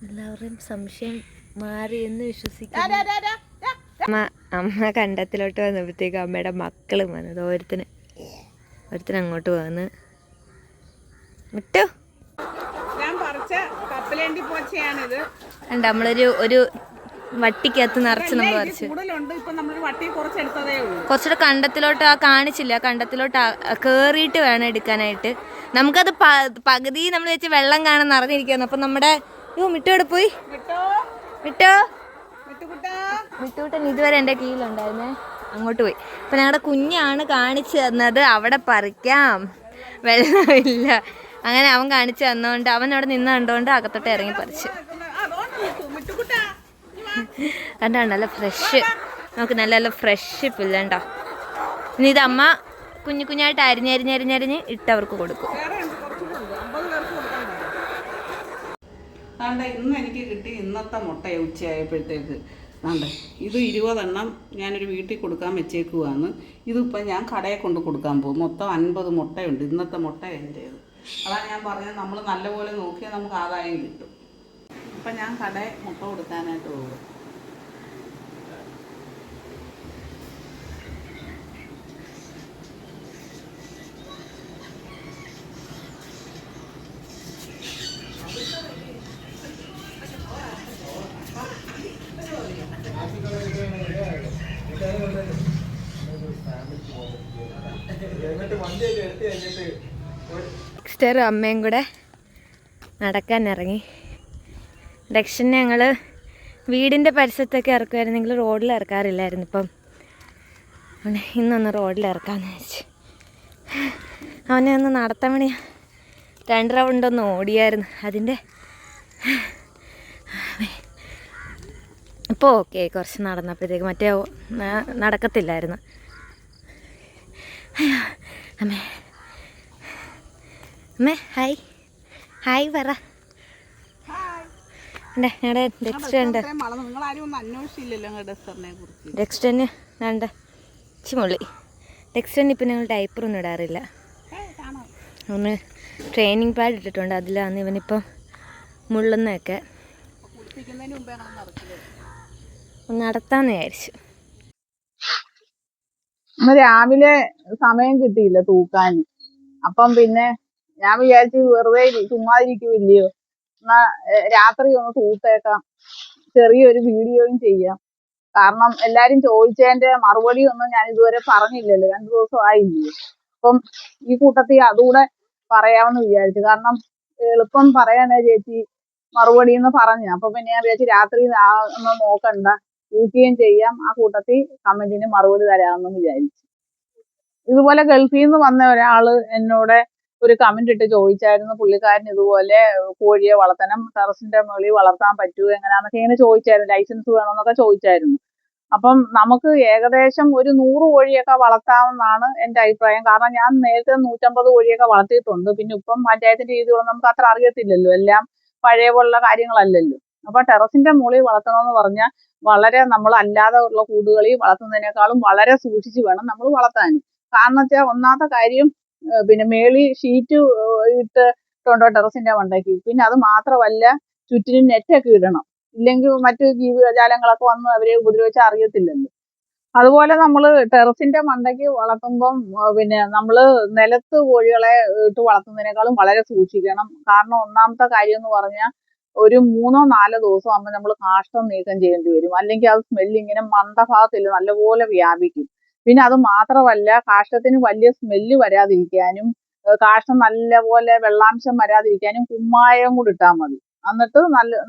S2: എല്ലാവരുടെയും സംശയം മാറി എന്ന് വിശ്വസിക്കുന്നു. അമ്മ കണ്ടത്തിലോട്ട് വന്നപ്പോഴത്തേക്ക് അമ്മയുടെ മക്കളും വന്നത്. ഒരുത്തിന് അങ്ങോട്ട് വന്ന് വിട്ടു.
S1: ഞാൻ പറിച്ച കപ്പലണ്ടി പോച്ചയാണിത്.
S2: നമ്മളൊരു വട്ടിക്കകത്ത് നിറച്ച് നമ്മൾ പറിച്ചു. കുറച്ചുകൂടെ കണ്ടത്തിലോട്ട് കാണിച്ചില്ല. കണ്ടത്തിലോട്ട് കേറിയിട്ട് വേണം എടുക്കാനായിട്ട്. നമുക്കത് പകുതി നമ്മൾ വെച്ച് വെള്ളം കാണാൻ നിറഞ്ഞിരിക്കുന്നു. അപ്പൊ നമ്മുടെ മിട്ടോടെ പോയി മിട്ടൂട്ടൻ ഇതുവരെ എൻ്റെ കീഴിലുണ്ടായിരുന്നേ, അങ്ങോട്ട് പോയി. അപ്പം ഞങ്ങളുടെ കുഞ്ഞാണ് കാണിച്ചു തന്നത് അവിടെ പറിക്കാം, വെള്ളമില്ല. അങ്ങനെ അവൻ കാണിച്ചു തന്നോണ്ട് അവൻ അവിടെ നിന്ന് കണ്ടോണ്ട് അകത്തോട്ട് ഇറങ്ങി പറിച്ചു. കണ്ടോ നല്ല ഫ്രഷ്, നമുക്ക് നല്ല ഫ്രഷ് പുല്ലുണ്ടോ. ഇനി ഇത് അമ്മ കുഞ്ഞു കുഞ്ഞായിട്ട് അരിഞ്ഞരിഞ്ഞരിഞ്ഞരിഞ്ഞ് ഇട്ടവർക്ക് കൊടുക്കും.
S1: ഇന്ന് എനിക്ക് കിട്ടി ഇന്നത്തെ മുട്ട ഉച്ചയായപ്പോഴത്തേക്ക്. ഇത് 20 എണ്ണം ഞാനൊരു വീട്ടിൽ കൊടുക്കാൻ വെച്ചേക്കുവാണ്. ഇതിപ്പോൾ ഞാൻ കടയിൽ കൊണ്ട് കൊടുക്കാൻ പോകും. മൊത്തം 50 മുട്ടയുണ്ട്. ഇന്നത്തെ മുട്ട എൻ്റേത്. അതാണ് ഞാൻ പറഞ്ഞത്, നമ്മൾ നല്ലപോലെ നോക്കിയാൽ നമുക്ക് ആദായം കിട്ടും. അപ്പം ഞാൻ കടയിൽ മുട്ട കൊടുക്കാനായിട്ട് പോകും.
S2: നെക്സ്റ്ററും അമ്മയും കൂടെ നടക്കാൻ ഇറങ്ങി. ഡക്ഷനെ ഞങ്ങൾ വീടിൻ്റെ പരിസരത്തൊക്കെ ഇറക്കുമായിരുന്നെങ്കിൽ റോഡിൽ ഇറക്കാറില്ലായിരുന്നു. ഇപ്പം ഇന്നൊന്ന് റോഡിൽ ഇറക്കാമെന്ന് വെച്ച്. അവനെ ഒന്ന് നടത്താൻ വേണ്ടി 2 റൗണ്ട് ഒന്ന് ഓടിയായിരുന്നു. അതിൻ്റെ ഇപ്പോൾ ഓക്കെ, കുറച്ച് നടന്നപ്പോഴത്തേക്ക് മറ്റേ നടക്കത്തില്ലായിരുന്നു. അയ്യോ അമ്മേ, അമ്മേ ഹായ് ഹായ് പറ. ഞങ്ങളുടെ ഡെക്സ്റ്റർ ഉണ്ട്. ഡെക്സ്റ്ററിന് വേണ്ട ചിമുള്ളി. ഡെക്സ്റ്ററിന് ഇപ്പം ഞങ്ങൾ ഡയപ്പറൊന്നും ഇടാറില്ല. ഒന്ന് ട്രെയിനിങ് പാഡ് ഇട്ടിട്ടുണ്ട്, അതിലാണ് ഇവനിപ്പം മുള്ളുന്നതൊക്കെ. നടത്താന്ന് വിചാരിച്ചു.
S1: ഇന്ന് രാവിലെ സമയം കിട്ടിയില്ല തൂക്കാൻ. അപ്പം പിന്നെ ഞാൻ വിചാരിച്ചു വെറുതെ ചുമ്മാതിരിക്കുമില്ലയോ, എന്നാ രാത്രി ഒന്ന് തൂത്തേക്കാം, ചെറിയൊരു വീഡിയോയും ചെയ്യാം. കാരണം എല്ലാരും ചോദിച്ചതിന്റെ മറുപടി ഒന്നും ഞാൻ ഇതുവരെ പറഞ്ഞില്ലല്ലോ, 2 ദിവസം ആയില്ലയോ. അപ്പം ഈ കൂട്ടത്തിൽ അതുകൂടെ പറയാമെന്ന് വിചാരിച്ചു. കാരണം എളുപ്പം പറയണേ ചേച്ചി മറുപടി എന്ന് പറഞ്ഞു. അപ്പൊ പിന്നെ ഞാൻ വിചാരിച്ചു രാത്രി ഒന്നും നോക്കണ്ട, തൂക്കുകയും ചെയ്യാം, ആ കൂട്ടത്തിൽ കമന്റിന് മറുപടി തരാമെന്ന് വിചാരിച്ചു. ഇതുപോലെ ഗൾഫിൽ നിന്ന് വന്ന ഒരാള് എന്നോട് ഒരു കമന്റ് ഇട്ട് ചോദിച്ചായിരുന്നു, പുള്ളിക്കാരൻ ഇതുപോലെ കോഴിയെ വളർത്തണം, ടെറസിന്റെ മുകളിൽ വളർത്താൻ പറ്റുമോ എങ്ങനെയാന്നൊക്കെ ഇങ്ങനെ ചോദിച്ചായിരുന്നു, ലൈസൻസ് വേണമെന്നൊക്കെ ചോദിച്ചായിരുന്നു. അപ്പം നമുക്ക് ഏകദേശം ഒരു 100 കോഴിയൊക്കെ വളർത്താമെന്നാണ് എൻ്റെ അഭിപ്രായം. കാരണം ഞാൻ നേരത്തെ 150 കോഴിയൊക്കെ വളർത്തിയിട്ടുണ്ട്. പിന്നെ ഇപ്പം പഞ്ചായത്തിന്റെ രീതികളൊന്നും നമുക്ക് അത്ര അറിയത്തില്ലല്ലോ, എല്ലാം പഴയ പോലുള്ള കാര്യങ്ങളല്ലല്ലോ. അപ്പൊ ടെറസിന്റെ മുകളിൽ വളർത്തണമെന്ന് പറഞ്ഞാൽ വളരെ നമ്മൾ അല്ലാതെ ഉള്ള കൂടുകളിൽ വളർത്തുന്നതിനേക്കാളും വളരെ സൂക്ഷിച്ച് വേണം നമ്മൾ വളർത്താൻ. കാരണം വെച്ചാൽ ഒന്നാമത്തെ കാര്യം, പിന്നെ മേളി ഷീറ്റ് ഇട്ടിട്ടുണ്ടോ ടെറസിന്റെ മണ്ടയ്ക്ക്, പിന്നെ അത് മാത്രമല്ല ചുറ്റിനും നെറ്റൊക്കെ ഇടണം, ഇല്ലെങ്കിൽ മറ്റു ജീവജാലങ്ങളൊക്കെ വന്ന് അവരെ ഉപദ്രവിച്ചാൽ അറിയത്തില്ലല്ലോ. അതുപോലെ നമ്മൾ ടെറസിന്റെ മണ്ടയ്ക്ക് വളർത്തുമ്പം പിന്നെ നമ്മൾ നിലത്ത് കോഴികളെ ഇട്ട് വളർത്തുന്നതിനേക്കാളും വളരെ സൂക്ഷിക്കണം. കാരണം ഒന്നാമത്തെ കാര്യം എന്ന് പറഞ്ഞാൽ ഒരു 3-4 ദിവസം ആകുമ്പോൾ നമ്മൾ കാഷ്ടം നീക്കം ചെയ്യേണ്ടി വരും, അല്ലെങ്കിൽ അത് സ്മെല്ല് ഇങ്ങനെ മണ്ടഭാഗത്തിൽ നല്ലപോലെ വ്യാപിക്കും. പിന്നെ അത് മാത്രമല്ല, കാഷ്ടത്തിന് വലിയ സ്മെല്ല് വരാതിരിക്കാനും കാഷ്ടം നല്ലപോലെ വെള്ളാംശം വരാതിരിക്കാനും കുമ്മായം കൂടി ഇട്ടാൽ മതി. എന്നിട്ട്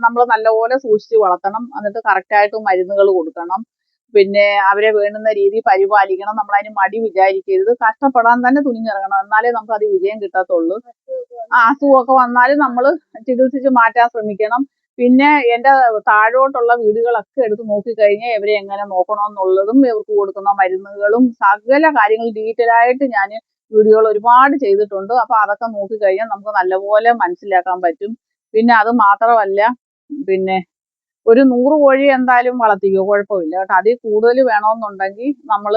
S1: നമ്മൾ നല്ലപോലെ സൂക്ഷിച്ച് വളർത്തണം. എന്നിട്ട് കറക്റ്റായിട്ട് മരുന്നുകൾ കൊടുക്കണം. പിന്നെ അവരെ വേണ്ടുന്ന രീതി പരിപാലിക്കണം. നമ്മൾ അതിന് മടി വിചാരിക്കരുത്, കഷ്ടപ്പെടാൻ തന്നെ തുനിഞ്ഞിറങ്ങണം, എന്നാലേ നമുക്ക് അത് വിജയം കിട്ടത്തുള്ളൂ. അസുഖമൊക്കെ വന്നാലും നമ്മൾ ചികിത്സിച്ച് മാറ്റാൻ ശ്രമിക്കണം. പിന്നെ എൻ്റെ താഴോട്ടുള്ള വീടുകളൊക്കെ എടുത്ത് നോക്കിക്കഴിഞ്ഞാൽ ഇവരെ എങ്ങനെ നോക്കണമെന്നുള്ളതും ഇവർക്ക് കൊടുക്കുന്ന മരുന്നുകളും സകല കാര്യങ്ങളും ഡീറ്റെയിൽ ആയിട്ട് ഞാൻ വീഡിയോകൾ ഒരുപാട് ചെയ്തിട്ടുണ്ട്. അപ്പൊ അതൊക്കെ നോക്കിക്കഴിഞ്ഞാൽ നമുക്ക് നല്ലപോലെ മനസ്സിലാക്കാൻ പറ്റും. പിന്നെ അത് മാത്രമല്ല, പിന്നെ ഒരു 100 കോഴി എന്തായാലും വളർത്തിക്കോ, കുഴപ്പമില്ല കേട്ടോ. അതിൽ കൂടുതൽ വേണമെന്നുണ്ടെങ്കിൽ നമ്മൾ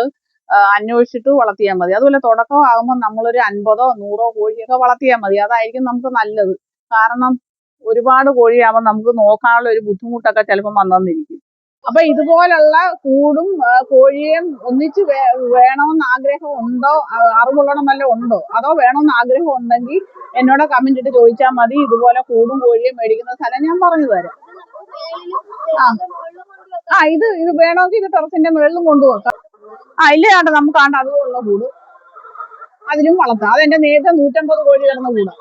S1: അന്വേഷിച്ചിട്ട് വളർത്തിയാൽ മതി. അതുപോലെ തുടക്കമാകുമ്പോൾ നമ്മളൊരു 50-100 കോഴിയൊക്കെ വളർത്തിയാൽ മതി, അതായിരിക്കും നമുക്ക് നല്ലത്. കാരണം ഒരുപാട് കോഴിയാകുമ്പോൾ നമുക്ക് നോക്കാനുള്ള ഒരു ബുദ്ധിമുട്ടൊക്കെ ചിലപ്പം വന്നെന്നിരിക്കും. അപ്പൊ ഇതുപോലുള്ള കൂടും കോഴിയും ഒന്നിച്ച് വേണമെന്ന് ആഗ്രഹം ഉണ്ടോ, അറിവുള്ളണം വല്ല ഉണ്ടോ, അതോ വേണമെന്ന് ആഗ്രഹം ഉണ്ടെങ്കിൽ എന്നോട് കമന്റ് ഇട്ട് ചോദിച്ചാൽ മതി. ഇതുപോലെ കൂടും കോഴിയും മേടിക്കുന്ന സ്ഥലം ഞാൻ പറഞ്ഞു തരാം. ഇത് വേണമെങ്കിൽ ഇത് ടെറസിന്റെ മുകളിലും കൊണ്ടുപോക്കാം. ഇല്ല കേട്ടോ, നമുക്ക് ആണ്ട് അതുപോലുള്ള കൂട് അതിലും വളർത്താം. അതെന്റെ നേരത്തെ 150 കോഴി കിടന്ന കൂടാ.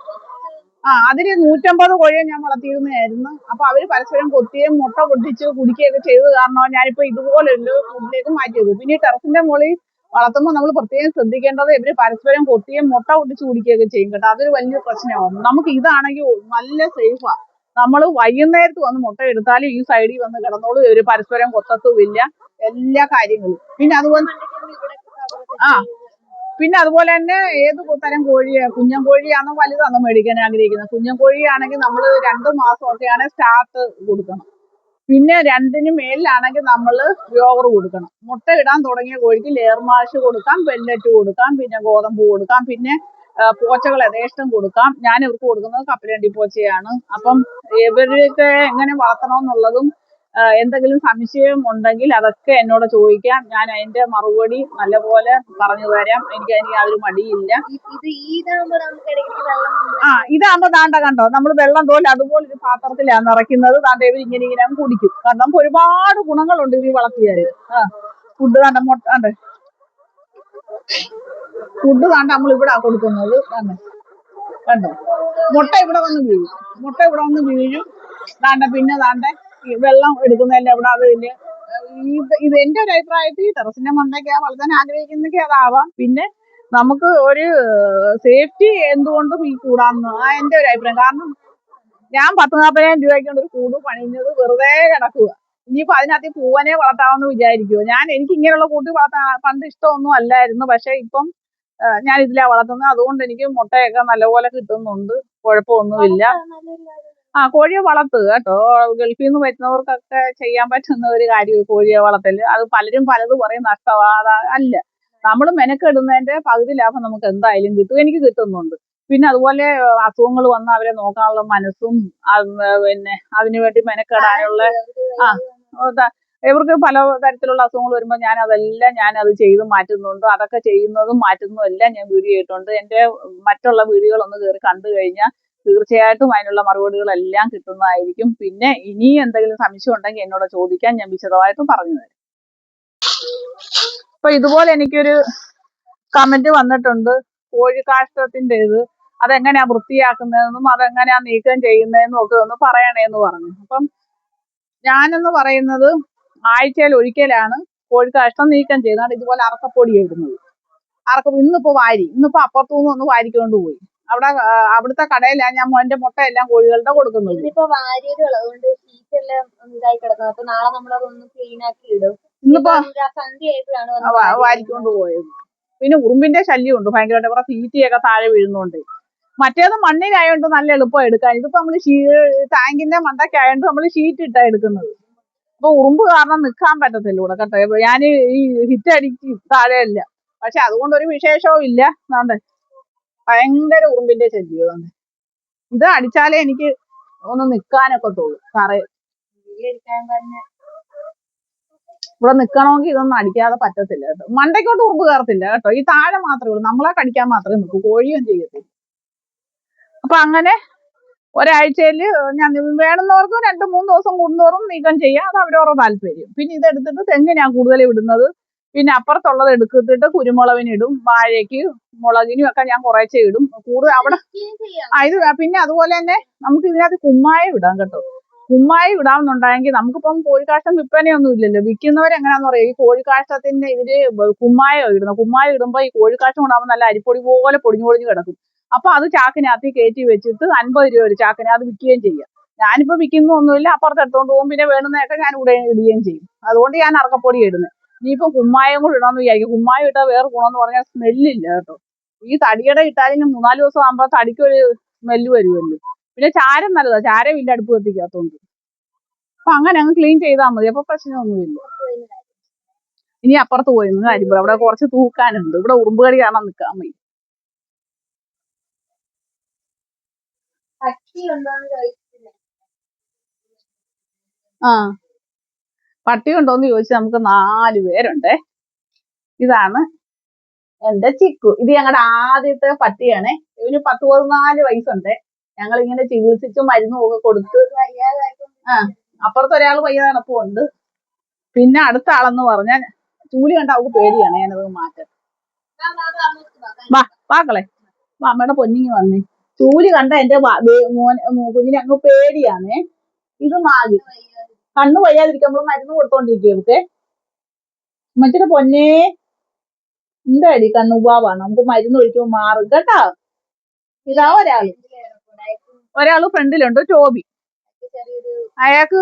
S1: അതിന് 150 കോഴിയെ ഞാൻ വളർത്തിയിരുന്നതായിരുന്നു. അപ്പൊ അവര് പരസ്പരം കൊത്തിയും മുട്ട പൊട്ടിച്ച് കുടിക്കുകയൊക്കെ ചെയ്തത് കാരണം ഞാനിപ്പോ ഇതുപോലൊരു കൂട്ടിലേക്ക് മാറ്റിയത്. പിന്നെ ഈ ടെറസിന്റെ മുകളിൽ വളർത്തുമ്പോൾ നമ്മൾ പ്രത്യേകം ശ്രദ്ധിക്കേണ്ടത്, ഇവര് പരസ്പരം കൊത്തിയും മുട്ട പൊട്ടിച്ച് കുടിക്കുകയൊക്കെ ചെയ്യും കേട്ടോ. അതൊരു വലിയ പ്രശ്നമാവും. നമുക്ക് ഇതാണെങ്കിൽ നല്ല സേഫാ. നമ്മൾ വൈകുന്നേരത്ത് വന്ന് മുട്ട എടുത്താലും ഈ സൈഡിൽ വന്ന് കിടന്നോളൂ, ഇവര് പരസ്പരം കൊത്തത്തുമില്ല, എല്ലാ കാര്യങ്ങളും. പിന്നെ അതുപോലെ തന്നെ ഏത് തരം കോഴിയാണ്, കുഞ്ഞൻ കോഴിയാണോ വലുതാണോ മേടിക്കാൻ ആഗ്രഹിക്കുന്നത്? കുഞ്ഞൻ കോഴിയാണെങ്കിൽ നമ്മൾ 2 മാസമൊക്കെയാണ് സ്റ്റാർട്ട് കൊടുക്കണം. പിന്നെ 2-ന് മേലിലാണെങ്കിൽ നമ്മൾ യോഗർ കൊടുക്കണം. മുട്ട ഇടാൻ തുടങ്ങിയ കോഴിക്ക് ലെയർ മാഷ് കൊടുക്കാം, പെല്ലറ്റ് കൊടുക്കാം, പിന്നെ ഗോതമ്പ് കൊടുക്കാം, പിന്നെ പോച്ചകൾ യഥേഷ്ടം കൊടുക്കാം. ഞാൻ ഇവർക്ക് കൊടുക്കുന്നത് കപ്പലണ്ടി പോച്ചയാണ്. അപ്പം ഇവരൊക്കെ എങ്ങനെ വളർത്തണമെന്നുള്ളതും എന്തെങ്കിലും സംശയം ഉണ്ടെങ്കിൽ അതൊക്കെ എന്നോട് ചോദിക്കാം. ഞാൻ അതിന്റെ മറുപടി നല്ലപോലെ പറഞ്ഞു തരാം. എനിക്ക് യാതൊരു മടിയില്ല. ഇതാകുമ്പോ ദാണ്ട കണ്ടോ, നമ്മൾ വെള്ളം തോൽ അതുപോലെ ഒരു പാത്രത്തിലാണ് നിറയ്ക്കുന്നത്. ദാണ്ട ഇവർ ഇങ്ങനെ കുടിക്കും. കാരണം നമുക്ക് ഒരുപാട് ഗുണങ്ങളുണ്ട് ഇവർ വളർത്തിയാല്. ഫുഡ് ദാണ്ട ഫുഡ് ദാണ്ട നമ്മൾ ഇവിടെ കൊടുക്കുന്നത്. കണ്ടോ, മുട്ട ഇവിടെ വന്ന് വീഴും. പിന്നെ വെള്ളം എടുക്കുന്നതല്ല ഇവിടെ. അതില് ഇത് എന്റെ ഒരു അഭിപ്രായത്തിൽ ടെറസിന്റെ മണ്ടയ്ക്ക് വളർത്താൻ ആഗ്രഹിക്കുന്നെങ്കിൽ അതാവാം. പിന്നെ നമുക്ക് ഒരു സേഫ്റ്റി എന്തുകൊണ്ടും ഈ കൂടാന്ന് എന്റെ ഒരു അഭിപ്രായം. കാരണം ഞാൻ 10-40,000 രൂപയ്ക്ക് കൊണ്ട് ഒരു കൂട് പണിഞ്ഞത് വെറുതെ കിടക്കുക. ഇനിയിപ്പോ അതിനകത്ത് പൂവനെ വളർത്താമെന്ന് വിചാരിക്കുവോ? എനിക്ക് ഇങ്ങനെയുള്ള കൂട്ടി വളർത്താൻ പണ്ട് ഇഷ്ടമൊന്നും അല്ലായിരുന്നു. പക്ഷെ ഇപ്പം ഞാൻ ഇതിലാ വളർത്തുന്നത്. അതുകൊണ്ട് എനിക്ക് മുട്ടയൊക്കെ നല്ലപോലെ കിട്ടുന്നുണ്ട്, കുഴപ്പമൊന്നുമില്ല. കോഴിയെ വളർത്തുക കേട്ടോ. ഗൾഫിൽ നിന്ന് വരുന്നവർക്കൊക്കെ ചെയ്യാൻ പറ്റുന്ന ഒരു കാര്യം കോഴിയെ വളർത്തല്. അത് പലരും പലതും പറയും നഷ്ടമാണ്. അല്ല, നമ്മൾ മെനക്കെടുന്നതിന്റെ പകുതി ലാഭം നമുക്ക് എന്തായാലും കിട്ടും. എനിക്ക് കിട്ടുന്നുണ്ട്. പിന്നെ അതുപോലെ അസുഖങ്ങൾ വന്ന് അവരെ നോക്കാനുള്ള മനസ്സും പിന്നെ അതിനുവേണ്ടി മെനക്കെടാനുള്ള ഇവർക്ക് പല തരത്തിലുള്ള അസുഖങ്ങൾ വരുമ്പോൾ ഞാനത് ചെയ്ത് മാറ്റുന്നുണ്ട്. അതൊക്കെ ചെയ്യുന്നതും മാറ്റുന്നതും എല്ലാം ഞാൻ വീഡിയോ ഇട്ടുണ്ട്. എൻ്റെ മറ്റുള്ള വീഡിയോകളൊന്ന് കയറി കണ്ടു കഴിഞ്ഞാൽ തീർച്ചയായിട്ടും അതിനുള്ള മറുപടികളെല്ലാം കിട്ടുന്നതായിരിക്കും. പിന്നെ ഇനി എന്തെങ്കിലും സംശയം ഉണ്ടെങ്കിൽ എന്നോട് ചോദിക്കാൻ, ഞാൻ വിശദമായിട്ടും പറഞ്ഞു തരാം. അപ്പൊ ഇതുപോലെ എനിക്കൊരു കമന്റ് വന്നിട്ടുണ്ട്, കോഴിക്കാഷ്ടത്തിന്റെ അതെങ്ങനെയാ വൃത്തിയാക്കുന്നതെന്നും അതെങ്ങനെയാ നീക്കം ചെയ്യുന്നതെന്നും ഒക്കെ ഒന്ന് പറയണേന്ന് പറഞ്ഞു. അപ്പം ഞാനെന്ന് പറയുന്നത് ആഴ്ചയിൽ ഒരിക്കലാണ് കോഴിക്കാഷ്ടം നീക്കം ചെയ്യുന്നത്. ഇതുപോലെ അറക്കപ്പൊടി ഇടുന്നത്. ഇന്നിപ്പോ അപ്പുറത്തുനിന്ന് ഒന്ന് വാരിക്കൊണ്ട് പോയി. അവിടുത്തെ കടയിലാണ് ഞാൻ എന്റെ മുട്ടയെല്ലാം കോഴികളുടെ കൊടുക്കുന്നത്. ഇന്നിപ്പോ വാരിക്കൊണ്ട് പോയത്. പിന്നെ ഉറുമ്പിന്റെ ശല്യമുണ്ട് ഭയങ്കരമായിട്ട്. ഇവിടെ തീറ്റയൊക്കെ താഴെ വീഴുന്നുണ്ട്. മറ്റേത് മണ്ണിലായോണ്ട് നല്ല എളുപ്പം എടുക്കാൻ. ഇതിപ്പോ നമ്മള് ടാങ്കിന്റെ മണ്ടയ്ക്കായോണ്ട് നമ്മള് ഷീറ്റ് ഇട്ടാ എടുക്കുന്നത്. അപ്പൊ ഉറുമ്പ് കാരണം നിൽക്കാൻ പറ്റത്തില്ല ഇവിടെ കേട്ടോ. ഞാൻ ഈ ഹിറ്റ് അടിച്ച് താഴെയല്ല. പക്ഷെ അതുകൊണ്ടൊരു വിശേഷവും ഇല്ല. ഭയങ്കര ഉറുമ്പിന്റെ ശല്യം. ഇത് അടിച്ചാലേ എനിക്ക് ഒന്ന് നിൽക്കാനൊക്കെ തോന്നും. ഇവിടെ നിൽക്കണമെങ്കിൽ ഇതൊന്നും അടിക്കാതെ പറ്റത്തില്ല കേട്ടോ. മണ്ടയ്ക്കോട്ട് ഉറുമ്പ് കയറത്തില്ല കേട്ടോ. ഈ താഴെ മാത്രമേ ഉള്ളൂ. നമ്മളെ കടിക്കാൻ മാത്രമേ നിൽക്കൂ. കോഴിയും ചെയ്യത്തില്ല. അപ്പൊ അങ്ങനെ ഒരാഴ്ചയിൽ ഞാൻ വേണമെന്നവർക്ക് 2-3 ദിവസം കൂടുന്നോറും നീക്കം ചെയ്യാം. അത് അവരവരുടെ താല്പര്യം. പിന്നെ ഇതെടുത്തിട്ട് തെങ്ങിനാ കൂടുതൽ ഇടുന്നത്. പിന്നെ അപ്പുറത്തുള്ളത് എടുത്തിട്ട് കുരുമുളകിനിടും, വാഴയ്ക്ക്, മുളകിനും ഒക്കെ ഞാൻ കുറേശ്ശെ ഇടും. കൂടുതൽ അവിടെ പിന്നെ അതുപോലെ തന്നെ നമുക്ക് ഇതിനകത്ത് കുമ്മായം ഇടാം കേട്ടോ. കുമ്മായം ഇടാമെന്നുണ്ടെങ്കിൽ നമുക്കിപ്പം കോഴിക്കാഷ്ടം വിൽപ്പനയൊന്നും ഇല്ലല്ലോ. വിൽക്കുന്നവരെങ്ങനെയാന്ന് പറയാം, ഈ കോഴിക്കാഷ്ടത്തിന്റെ കുമ്മായം ഇടുന്നത്. കുമ്മായം ഇടുമ്പോൾ ഈ കോഴിക്കാഷ്ടം കൊണ്ടാകുമ്പോൾ നല്ല അരിപ്പൊടി പോലെ പൊടിഞ്ഞു കിടക്കും. അപ്പൊ അത് ചാക്കിനകത്ത് കയറ്റി വെച്ചിട്ട് 50 രൂപ ഒരു ചാക്കിന് അത് വിൽക്കുകയും ചെയ്യാം. ഞാനിപ്പോ വിൽക്കുന്നൊന്നുമില്ല, അപ്പുറത്ത് എടുത്തോണ്ട് പോകും. പിന്നെ വേണമെന്നൊക്കെ ഞാൻ ഇവിടെ ഇടുകയും ചെയ്യും. അതുകൊണ്ട് ഞാൻ അറക്കപ്പൊടി ഇടുന്നത്. ഇനിയിപ്പം കുമ്മായം കൂടെ ഇടാമെന്ന് വിചാരിക്കും. കുമ്മായം ഇട്ടാൽ വേറെ ഗുണമെന്ന് പറഞ്ഞാൽ സ്മെല്ലില്ല കേട്ടോ. ഈ തടിയുടെ ഇട്ടാലും 3-4 ദിവസം ആകുമ്പോൾ തടിക്കൊരു സ്മെല്ല് വരുമല്ലോ. പിന്നെ ചാരം നല്ലതാ, ചാരം ഇല്ല അടുപ്പ് കത്തിക്കാത്തതുകൊണ്ട്. അപ്പൊ അങ്ങനെ അങ്ങ് ക്ലീൻ ചെയ്താൽ മതി. അപ്പൊ പ്രശ്നമൊന്നുമില്ല. ഇനി അപ്പുറത്ത് പോയി നിന്ന് കാര്യമില്ല. അവിടെ കുറച്ച് തൂക്കാനുണ്ട്. ഇവിടെ ഉറുമ്പുകടി കാണാൻ നിൽക്കാൻ മതി. പട്ടി ഉണ്ടോന്ന് ചോദിച്ചാൽ നമുക്ക് 4 പേരുണ്ടേ. ഇതാണ് എന്റെ ചിക്കു. ഇത് ഞങ്ങളുടെ ആദ്യത്തെ പട്ടിയാണേ. ഇവന് 10-14 വയസ്സുണ്ട്. ഞങ്ങൾ ഇങ്ങനെ ചികിത്സിച്ച് മരുന്നും ഒക്കെ കൊടുത്ത് അപ്പുറത്ത് ഒരാൾ വയ്യാതെ നടപ്പുണ്ട്. പിന്നെ അടുത്ത ആളെന്ന് പറഞ്ഞാൽ ചൂല് കണ്ട അവൾക്ക് പേടിയാണ്. ഞാനത് മാറ്റാം. വാക്കളെ അമ്മയുടെ പൊന്നിങ്ങി വന്നേ. ചൂല് കണ്ട എന്റെ കുഞ്ഞിനെ അങ്ങ് പേടിയാണേ. ഇത് മാറി കണ്ണു വയ്യാതിരിക്കും. നമ്മള് മരുന്ന് കൊടുത്തോണ്ടിരിക്കും. ഇവർക്ക് മറ്റൊരു പൊന്നേ എന്താടി കണ്ണുപാവാണ്. നമുക്ക് മരുന്ന് ഒഴിക്കുമ്പോൾ മാറും കേട്ടോ. ഇതാ ഒരാള് ഫ്രണ്ടിലുണ്ട്, ടോബി. അയാൾക്ക്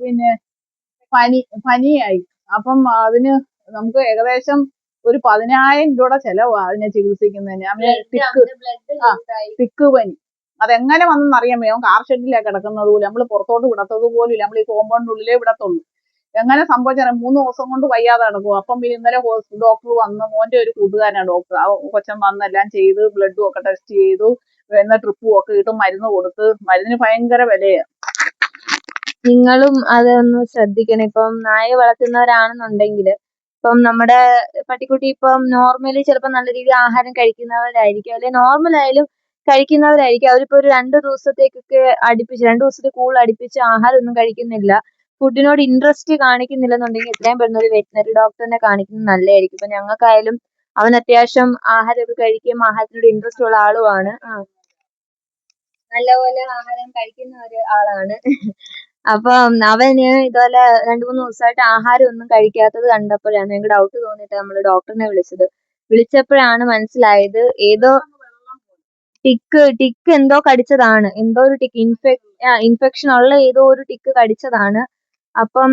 S1: പിന്നെ പനിയായി. അപ്പം അതിന് നമുക്ക് ഏകദേശം ഒരു 10,000 രൂപയുടെ ചെലവാ അതിനെ ചികിത്സിക്കുന്നതിന്. അവന് തിക്ക് പനി. അതെങ്ങനെ വന്നെന്ന് അറിയാൻ വയ്യ. അവൻ കാർ ഷെഡിലാണ് കിടക്കുന്നത് പോലും. നമ്മൾ പുറത്തോട്ട് വിടത്തത് പോലും ഇല്ല. നമ്മൾ ഈ കോമ്പൗണ്ടിനുള്ളിലേ വിടത്തുള്ളൂ. എങ്ങനെ സംഭവിച്ചാൽ 3 ദിവസം കൊണ്ട് വയ്യാതെ നടക്കും. അപ്പം പിന്നെ ഇന്നലെ ഡോക്ടർ വന്ന്, മോന്റെ ഒരു കൂട്ടുകാരനാണ് ഡോക്ടർ. ആ കൊച്ചൻ വന്നെല്ലാം ചെയ്ത് ബ്ലഡും ഒക്കെ ടെസ്റ്റ് ചെയ്തു, വരുന്ന ട്രിപ്പും ഒക്കെ ഇട്ട് മരുന്ന് കൊടുത്ത്. മരുന്നിന് ഭയങ്കര വിലയാണ്.
S2: നിങ്ങളും അതൊന്ന് ശ്രദ്ധിക്കണം. ഇപ്പം നായ വളർത്തുന്നവരാണെന്നുണ്ടെങ്കിൽ ഇപ്പം നമ്മുടെ പട്ടിക്കുട്ടി ഇപ്പം നോർമലി ചിലപ്പോൾ നല്ല രീതിയിൽ ആഹാരം കഴിക്കുന്നവരായിരിക്കും, അല്ലെങ്കിൽ നോർമൽ ആയാലും കഴിക്കുന്നവരായിരിക്കും. അവരിപ്പോ ഒരു 2 ദിവസത്തേക്കൊക്കെ അടുപ്പിച്ച് 2 ദിവസത്തിൽ കൂടുതൽ അടുപ്പിച്ച് ആഹാരം ഒന്നും കഴിക്കുന്നില്ല, ഫുഡിനോട് ഇൻട്രസ്റ്റ് കാണിക്കുന്നില്ലെന്നുണ്ടെങ്കിൽ എത്രയും പെട്ടെന്ന് ഒരു വെറ്റിനറി ഡോക്ടറിനെ കാണിക്കുന്നത് നല്ലതായിരിക്കും. ഇപ്പൊ ഞങ്ങൾക്കായാലും അവൻ അത്യാവശ്യം ആഹാരമൊക്കെ കഴിക്കും, ആഹാരത്തിനോട് ഇൻട്രസ്റ്റ് ഉള്ള ആളുമാണ്. നല്ലപോലെ ആഹാരം കഴിക്കുന്ന ഒരു ആളാണ്. അപ്പം അവന് ഇതുപോലെ 2-3 ദിവസമായിട്ട് ആഹാരം ഒന്നും കഴിക്കാത്തത് കണ്ടപ്പോഴാണ് ഞങ്ങൾക്ക് ഡൗട്ട് തോന്നിയിട്ട് നമ്മൾ ഡോക്ടറിനെ വിളിച്ചത്. വിളിച്ചപ്പോഴാണ് മനസ്സിലായത് ഏതോ ടിക്ക് എന്തോ കടിച്ചതാണ്, എന്തോ ഒരു ടിക്ക് ഇൻഫെക്ഷൻ ഉള്ള ഏതോ ഒരു ടിക്ക് കടിച്ചതാണ്. അപ്പം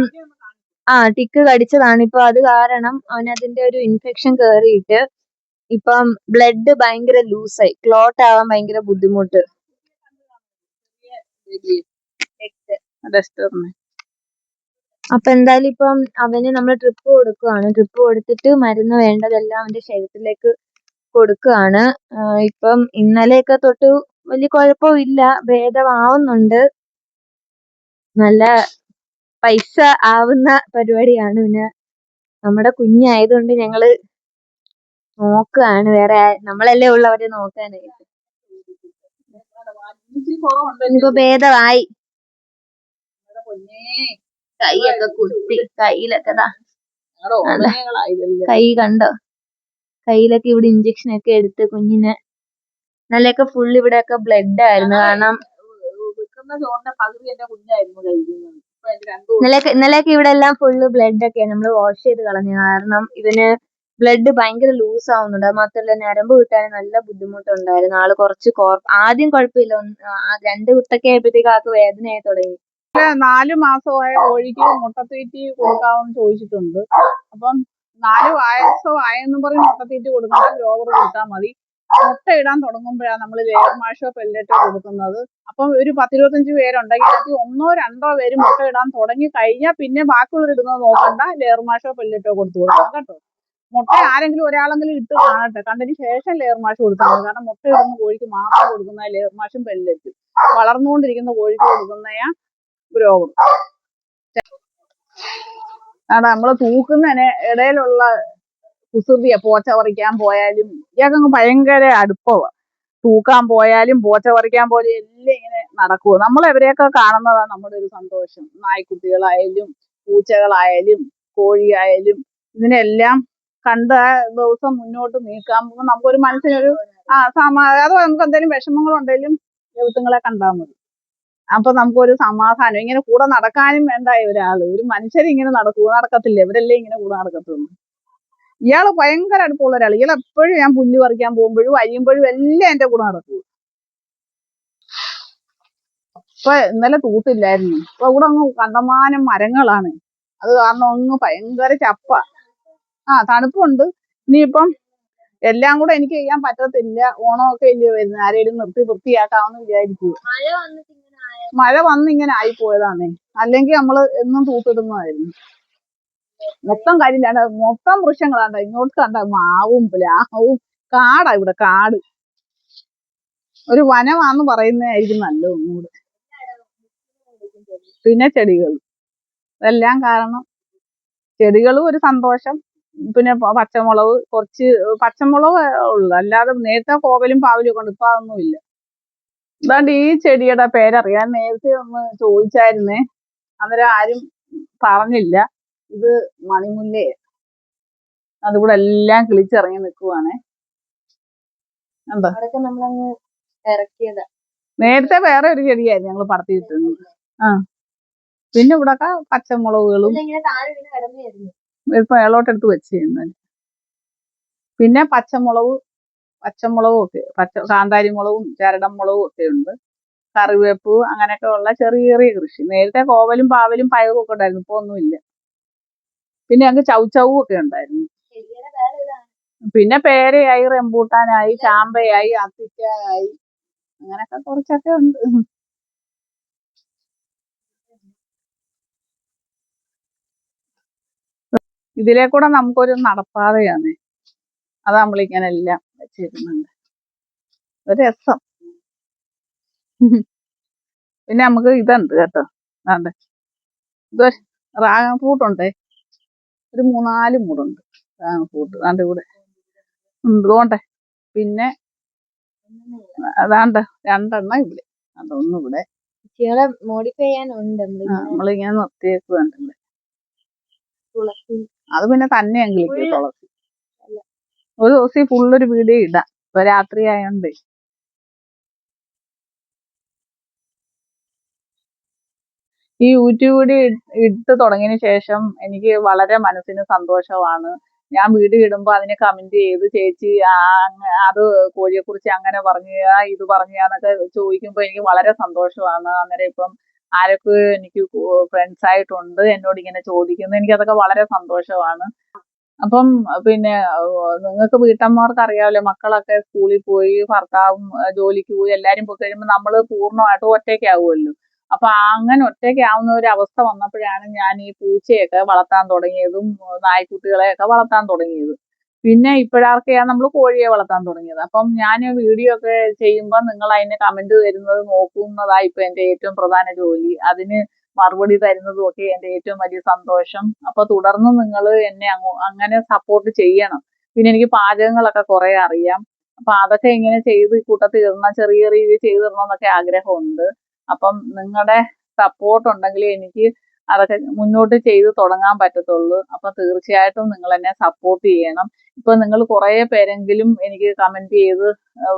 S2: ടിക്ക് കടിച്ചതാണ്. ഇപ്പൊ അത് കാരണം അവനതിന്റെ ഒരു ഇൻഫെക്ഷൻ കേറിയിട്ട് ഇപ്പം ബ്ലഡ് ഭയങ്കര ലൂസായി, ക്ലോട്ട് ആവാൻ ഭയങ്കര ബുദ്ധിമുട്ട്. അപ്പൊ എന്തായാലും ഇപ്പം അവന് നമ്മൾ ട്രിപ്പ് കൊടുക്കുകയാണ്. ട്രിപ്പ് കൊടുത്തിട്ട് മരുന്ന് വേണ്ടതെല്ലാം അവന്റെ ശരീരത്തിലേക്ക് കൊടുക്കുകയാണ്. ഇപ്പം ഇന്നലെയൊക്കെ തൊട്ട് വലിയ കുഴപ്പമില്ല, ഭേദമാവുന്നുണ്ട്. നല്ല പൈസ ആവുന്ന പരിപാടിയാണ്. പിന്നെ നമ്മുടെ കുഞ്ഞായതുകൊണ്ട് ഞങ്ങള് നോക്കുകയാണ്, വേറെ നമ്മളല്ലേ ഉള്ളു അവരെ നോക്കാനായിട്ട്. ഇനിയിപ്പോ ഭേദമായി. കൈയൊക്കെ കുത്തി, കയ്യിലൊക്കെ കൈ കണ്ടോ, കയ്യിലൊക്കെ ഇവിടെ ഇഞ്ചക്ഷൻ ഒക്കെ എടുത്ത് കുഞ്ഞിനെ. ഇന്നലെയൊക്കെ ഫുൾ ഇവിടെയൊക്കെ ബ്ലഡ് ആയിരുന്നു. കാരണം ഇന്നലെയൊക്കെ ഇവിടെ എല്ലാം ഫുള്ള് ബ്ലഡ് ഒക്കെയാണ് നമ്മൾ വാഷ് ചെയ്ത് കളഞ്ഞു. കാരണം ഇവന് ബ്ലഡ് ഭയങ്കര ലൂസ് ആവുന്നുണ്ട്. അത് മാത്രമല്ല ഞരമ്പ് കിട്ടാൻ നല്ല ബുദ്ധിമുട്ടുണ്ടായിരുന്നു. ആള് കുറച്ച് ആദ്യം കുഴപ്പമില്ല, 2 കുത്തൊക്കെ ആയപ്പോഴത്തേക്ക് ആൾക്ക് വേദനയായി തുടങ്ങി.
S1: 4 മാസമായ കോഴിക്ക് മുട്ടത്തീറ്റി കൊടുക്കാമെന്ന് ചോദിച്ചിട്ടുണ്ട്. അപ്പം 4 മാസമായെന്നും പറഞ്ഞ് മുട്ടത്തീറ്റി കൊടുക്കണം, ഗ്രോവർ കൊടുത്താൽ മതി. മുട്ടയിടാൻ തുടങ്ങുമ്പോഴാണ് നമ്മൾ ലെയർ മാഷോ പെല്ലറ്റോ കൊടുക്കുന്നത്. അപ്പം ഒരു 10-25 പേരുണ്ടെങ്കിൽ അതിൽ 1-2 പേര് മുട്ടയിടാൻ തുടങ്ങി കഴിഞ്ഞാൽ പിന്നെ ബാക്കിയുള്ളവർ ഇടുന്നത് നോക്കണ്ട, ലെയർ മാഷോ പെല്ലറ്റോ കൊടുത്തു കൊടുക്കണം കേട്ടോ. മുട്ട ആരെങ്കിലും ഒരാളെങ്കിലും ഇട്ട് കാണട്ടെ, കണ്ടതിന് ശേഷം ലെയർ മാഷ് കൊടുത്താൽ മതി. കാരണം മുട്ട ഇടുന്ന കോഴിക്ക് മാത്രം കൊടുക്കുന്ന ലെയർ മാഷും പെല്ലറ്റും, വളർന്നുകൊണ്ടിരിക്കുന്ന കോഴിക്ക് കൊടുക്കുന്നയാ ഗ്രോവർ. നമ്മള് തൂക്കുന്നതിന് ഇടയിലുള്ള കുസൃതിയ. പോച്ച പറിക്കാൻ പോയാലും ഇയാൾക്കങ്ങ് ഭയങ്കര അടുപ്പമാണ്. തൂക്കാൻ പോയാലും പോച്ച പറിക്കാൻ പോലും എല്ലാം ഇങ്ങനെ നടക്കുക. നമ്മൾ എവരെയൊക്കെ കാണുന്നതാണ് നമ്മുടെ ഒരു സന്തോഷം. നായ്ക്കുട്ടികളായാലും പൂച്ചകളായാലും കോഴിയായാലും ഇതിനെല്ലാം കണ്ട ദിവസം മുന്നോട്ട് നീക്കാൻ പോകുമ്പോൾ നമുക്കൊരു മനസ്സിനൊരു അതോ നമുക്ക് എന്തെങ്കിലും വിഷമങ്ങളുണ്ടെങ്കിലും ദൈവത്തുങ്ങളെ കണ്ടാൽ മതി. അപ്പൊ നമുക്കൊരു സമാധാനം. ഇങ്ങനെ കൂടെ നടക്കാനും വേണ്ടായ ഒരാള്, ഒരു മനുഷ്യരിങ്ങനെ നടക്കത്തില്ല, ഇവരല്ലേ ഇങ്ങനെ കൂടെ നടക്കത്തുള്ളൂ. ഇയാള് ഭയങ്കര അടുപ്പമുള്ള ഒരാൾ. ഇയാൾ എപ്പോഴും ഞാൻ പുല്ല് പറിക്കാൻ പോകുമ്പോഴും അരിയുമ്പോഴും എല്ലാം എന്റെ കൂടെ നടക്കും. ഇപ്പൊ ഇന്നലെ തൂത്തില്ലായിരുന്നു. ഇപ്പൊ ഇവിടെ അങ്ങ് കണ്ടമാനം മരങ്ങളാണ്, അത് കാരണം അങ്ങ് ഭയങ്കര ചപ്പ. തണുപ്പുണ്ട്. ഇനിയിപ്പം എല്ലാം കൂടെ എനിക്ക് ചെയ്യാൻ പറ്റത്തില്ല. ഓണമൊക്കെ ഇല്ലയോ വരുന്നത്, ആരെങ്കിലും നിർത്തി വൃത്തിയാക്കാമെന്ന് വിചാരിച്ചു. മഴ വന്നിങ്ങനെ ആയിപ്പോയതാണേ, അല്ലെങ്കിൽ നമ്മള് എന്നും തൂത്തിടുന്നതായിരുന്നു. മൊത്തം കരിയിലാണ്, മൊത്തം വൃക്ഷങ്ങളാണ്ട. ഇങ്ങോട്ട് കണ്ട മാവും പ്ലാവും കാടാ, ഇവിടെ കാട്. ഒരു വനമാന്ന് പറയുന്നതായിരിക്കും നല്ലത് ഒന്നുകൂടെ. പിന്നെ ചെടികൾ, ഇതെല്ലാം കാരണം ചെടികളും ഒരു സന്തോഷം. പിന്നെ പച്ചമുളക്, കുറച്ച് പച്ചമുളക് ഉള്ളു, അല്ലാതെ നേരത്തെ കോവലും പാവലും ഒക്കെ ഉണ്ട്, ഇപ്പൊ അതൊന്നും ഇല്ല. ഇതാണ്ട് ഈ ചെടിയുടെ പേരറിയാൻ നേരത്തെ ഒന്ന് ചോദിച്ചായിരുന്നേ, അന്നേരം ആരും പറഞ്ഞില്ല. ഇത് മണിമുല്ലയെ, അതിവിടെ എല്ലാം കിളിച്ചിറങ്ങി നിൽക്കുവാണേ. എന്താ
S2: നമ്മളങ്ങ് ഇറക്കിയതാ.
S1: നേരത്തെ വേറെ ഒരു ചെടിയായിരുന്നു ഞങ്ങൾ പടത്തിയിട്ടിരുന്നത്. പിന്നെ ഇവിടൊക്കെ പച്ചമുളകുകളും ഇപ്പൊ മേളോട്ടെടുത്ത് വെച്ചിരുന്നത്. പിന്നെ പച്ചമുളകും ഒക്കെ, കാന്താരി മുളകും ചരടൻ മുളകും ഒക്കെ ഉണ്ട്. കറിവേപ്പ്, അങ്ങനെയൊക്കെ ഉള്ള ചെറിയ ചെറിയ കൃഷി. നേരത്തെ കോവലും പാവലും പയറും ഒക്കെ ഉണ്ടായിരുന്നു, ഇപ്പൊ ഒന്നുമില്ല. പിന്നെ ഞങ്ങൾക്ക് ചൗചൗവും ഒക്കെ ഉണ്ടായിരുന്നു. പിന്നെ പേരയായി, റംബൂട്ടാനായി, ചാമ്പയായി, അത്തിക്കായി, അങ്ങനെയൊക്കെ കുറച്ചൊക്കെ ഉണ്ട്. ഇതിലെ കൂടെ നമുക്കൊരു നടപ്പാതയാണ്, അത് നമ്മളിങ്ങനെ എല്ലാം വെച്ചിരുന്നുണ്ട്, ഒരു രസം. പിന്നെ നമുക്ക് ഇതുണ്ട് കേട്ടോ, അതെ ഇത് ഡ്രാഗൺ ഫ്രൂട്ട് ഉണ്ടേ, ഒരു 3-4 മൂടുണ്ട് ഡ്രാഗൺ ഫ്രൂട്ട്. അതാണ്ട് ഇവിടെ ഉണ്ടോണ്ടേ. പിന്നെ അതാണ്ട് 2 ഇവിടെ, അതൊന്നും ഇവിടെ
S2: മോഡിഫൈ ചെയ്യാനുണ്ട്.
S1: നമ്മളിങ്ങനെ നിർത്തിയേക്കുന്നുണ്ട്. അത് പിന്നെ തന്നെ കിളിക്കും തുളസി. ഒരു ദിവസം ഫുള്ളൊരു വീഡിയോ ഇടാം, ഇപ്പൊ രാത്രി ആയോണ്ട്. ഈ യൂട്യൂബ് ഇട്ട് തുടങ്ങിയതിന് ശേഷം എനിക്ക് വളരെ മനസ്സിന് സന്തോഷമാണ്.
S3: ഞാൻ വീഡിയോ ഇടുമ്പോൾ അതിനെ കമന്റ് ചെയ്ത് ചേച്ചി അത് കോഴിയെക്കുറിച്ച് അങ്ങനെ പറഞ്ഞു ഇത് പറഞ്ഞാന്നൊക്കെ ചോദിക്കുമ്പോൾ എനിക്ക് വളരെ സന്തോഷമാണ്. അന്നേരം ഇപ്പം ആരൊക്കെ എനിക്ക് ഫ്രണ്ട്സ് ആയിട്ടുണ്ട് എന്നോട് ഇങ്ങനെ ചോദിക്കുന്നത്, എനിക്കതൊക്കെ വളരെ സന്തോഷമാണ്. അപ്പം പിന്നെ നിങ്ങൾക്ക് വീട്ടമ്മമാർക്ക് അറിയാമല്ലോ, മക്കളൊക്കെ സ്കൂളിൽ പോയി, ഭർത്താവും ജോലിക്ക് പോയി, എല്ലാരും പോയി കഴിയുമ്പോൾ നമ്മൾ പൂർണ്ണമായിട്ടും ഒറ്റയ്ക്കാവുമല്ലോ. അപ്പൊ അങ്ങനെ ഒറ്റയ്ക്കാവുന്ന ഒരു അവസ്ഥ വന്നപ്പോഴാണ് ഞാൻ ഈ പൂച്ചയൊക്കെ വളർത്താൻ തുടങ്ങിയതും നായ്ക്കുട്ടികളെയൊക്കെ വളർത്താൻ തുടങ്ങിയത്. പിന്നെ ഇപ്പോഴാർക്കെയാണ് നമ്മൾ കോഴിയെ വളർത്താൻ തുടങ്ങിയത്. അപ്പം ഞാൻ വീഡിയോ ഒക്കെ ചെയ്യുമ്പോൾ നിങ്ങൾ അതിന് കമന്റ് തരുന്നത് നോക്കുന്നതാ ഇപ്പൊ എന്റെ ഏറ്റവും പ്രധാന ജോലി. അതിന് മറുപടി തരുന്നതും ഒക്കെ എന്റെ ഏറ്റവും വലിയ സന്തോഷം. അപ്പൊ തുടർന്ന് നിങ്ങൾ എന്നെ അങ്ങനെ സപ്പോർട്ട് ചെയ്യണം. പിന്നെ എനിക്ക് പാചകങ്ങളൊക്കെ കുറെ അറിയാം. അപ്പൊ അതൊക്കെ ഇങ്ങനെ ചെയ്ത് കൂട്ടത്തിൽ ഇടണം, ചെറിയ രീതിയിൽ ചെയ്ത് ഇടണം എന്നൊക്കെ ആഗ്രഹമുണ്ട്. അപ്പം നിങ്ങളുടെ സപ്പോർട്ട് ഉണ്ടെങ്കിൽ എനിക്ക് അതൊക്കെ മുന്നോട്ട് ചെയ്ത് തുടങ്ങാൻ പറ്റത്തുള്ളൂ. അപ്പൊ തീർച്ചയായിട്ടും നിങ്ങൾ എന്നെ സപ്പോർട്ട് ചെയ്യണം. ഇപ്പൊ നിങ്ങൾ കുറെ പേരെങ്കിലും എനിക്ക് കമന്റ് ചെയ്ത്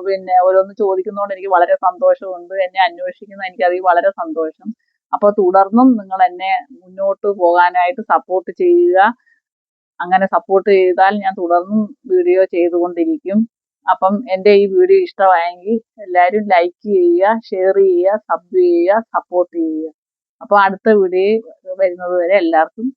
S3: പിന്നെ ഓരോന്ന് ചോദിക്കുന്നതുകൊണ്ട് എനിക്ക് വളരെ സന്തോഷമുണ്ട്. എന്നെ അന്വേഷിക്കുന്ന എനിക്ക് അതിൽ വളരെ സന്തോഷം. അപ്പൊ തുടർന്നും നിങ്ങൾ എന്നെ മുന്നോട്ട് പോകാനായിട്ട് സപ്പോർട്ട് ചെയ്യുക. അങ്ങനെ സപ്പോർട്ട് ചെയ്താൽ ഞാൻ തുടർന്നും വീഡിയോ ചെയ്തുകൊണ്ടിരിക്കും. അപ്പം എൻ്റെ ഈ വീഡിയോ ഇഷ്ടമായെങ്കിൽ എല്ലാവരും ലൈക്ക് ചെയ്യുക, ഷെയർ ചെയ്യുക, സബ് ചെയ്യുക, സപ്പോർട്ട് ചെയ്യുക. അപ്പോൾ അടുത്ത വീഡിയോ വരുന്നത് വരെ എല്ലാവർക്കും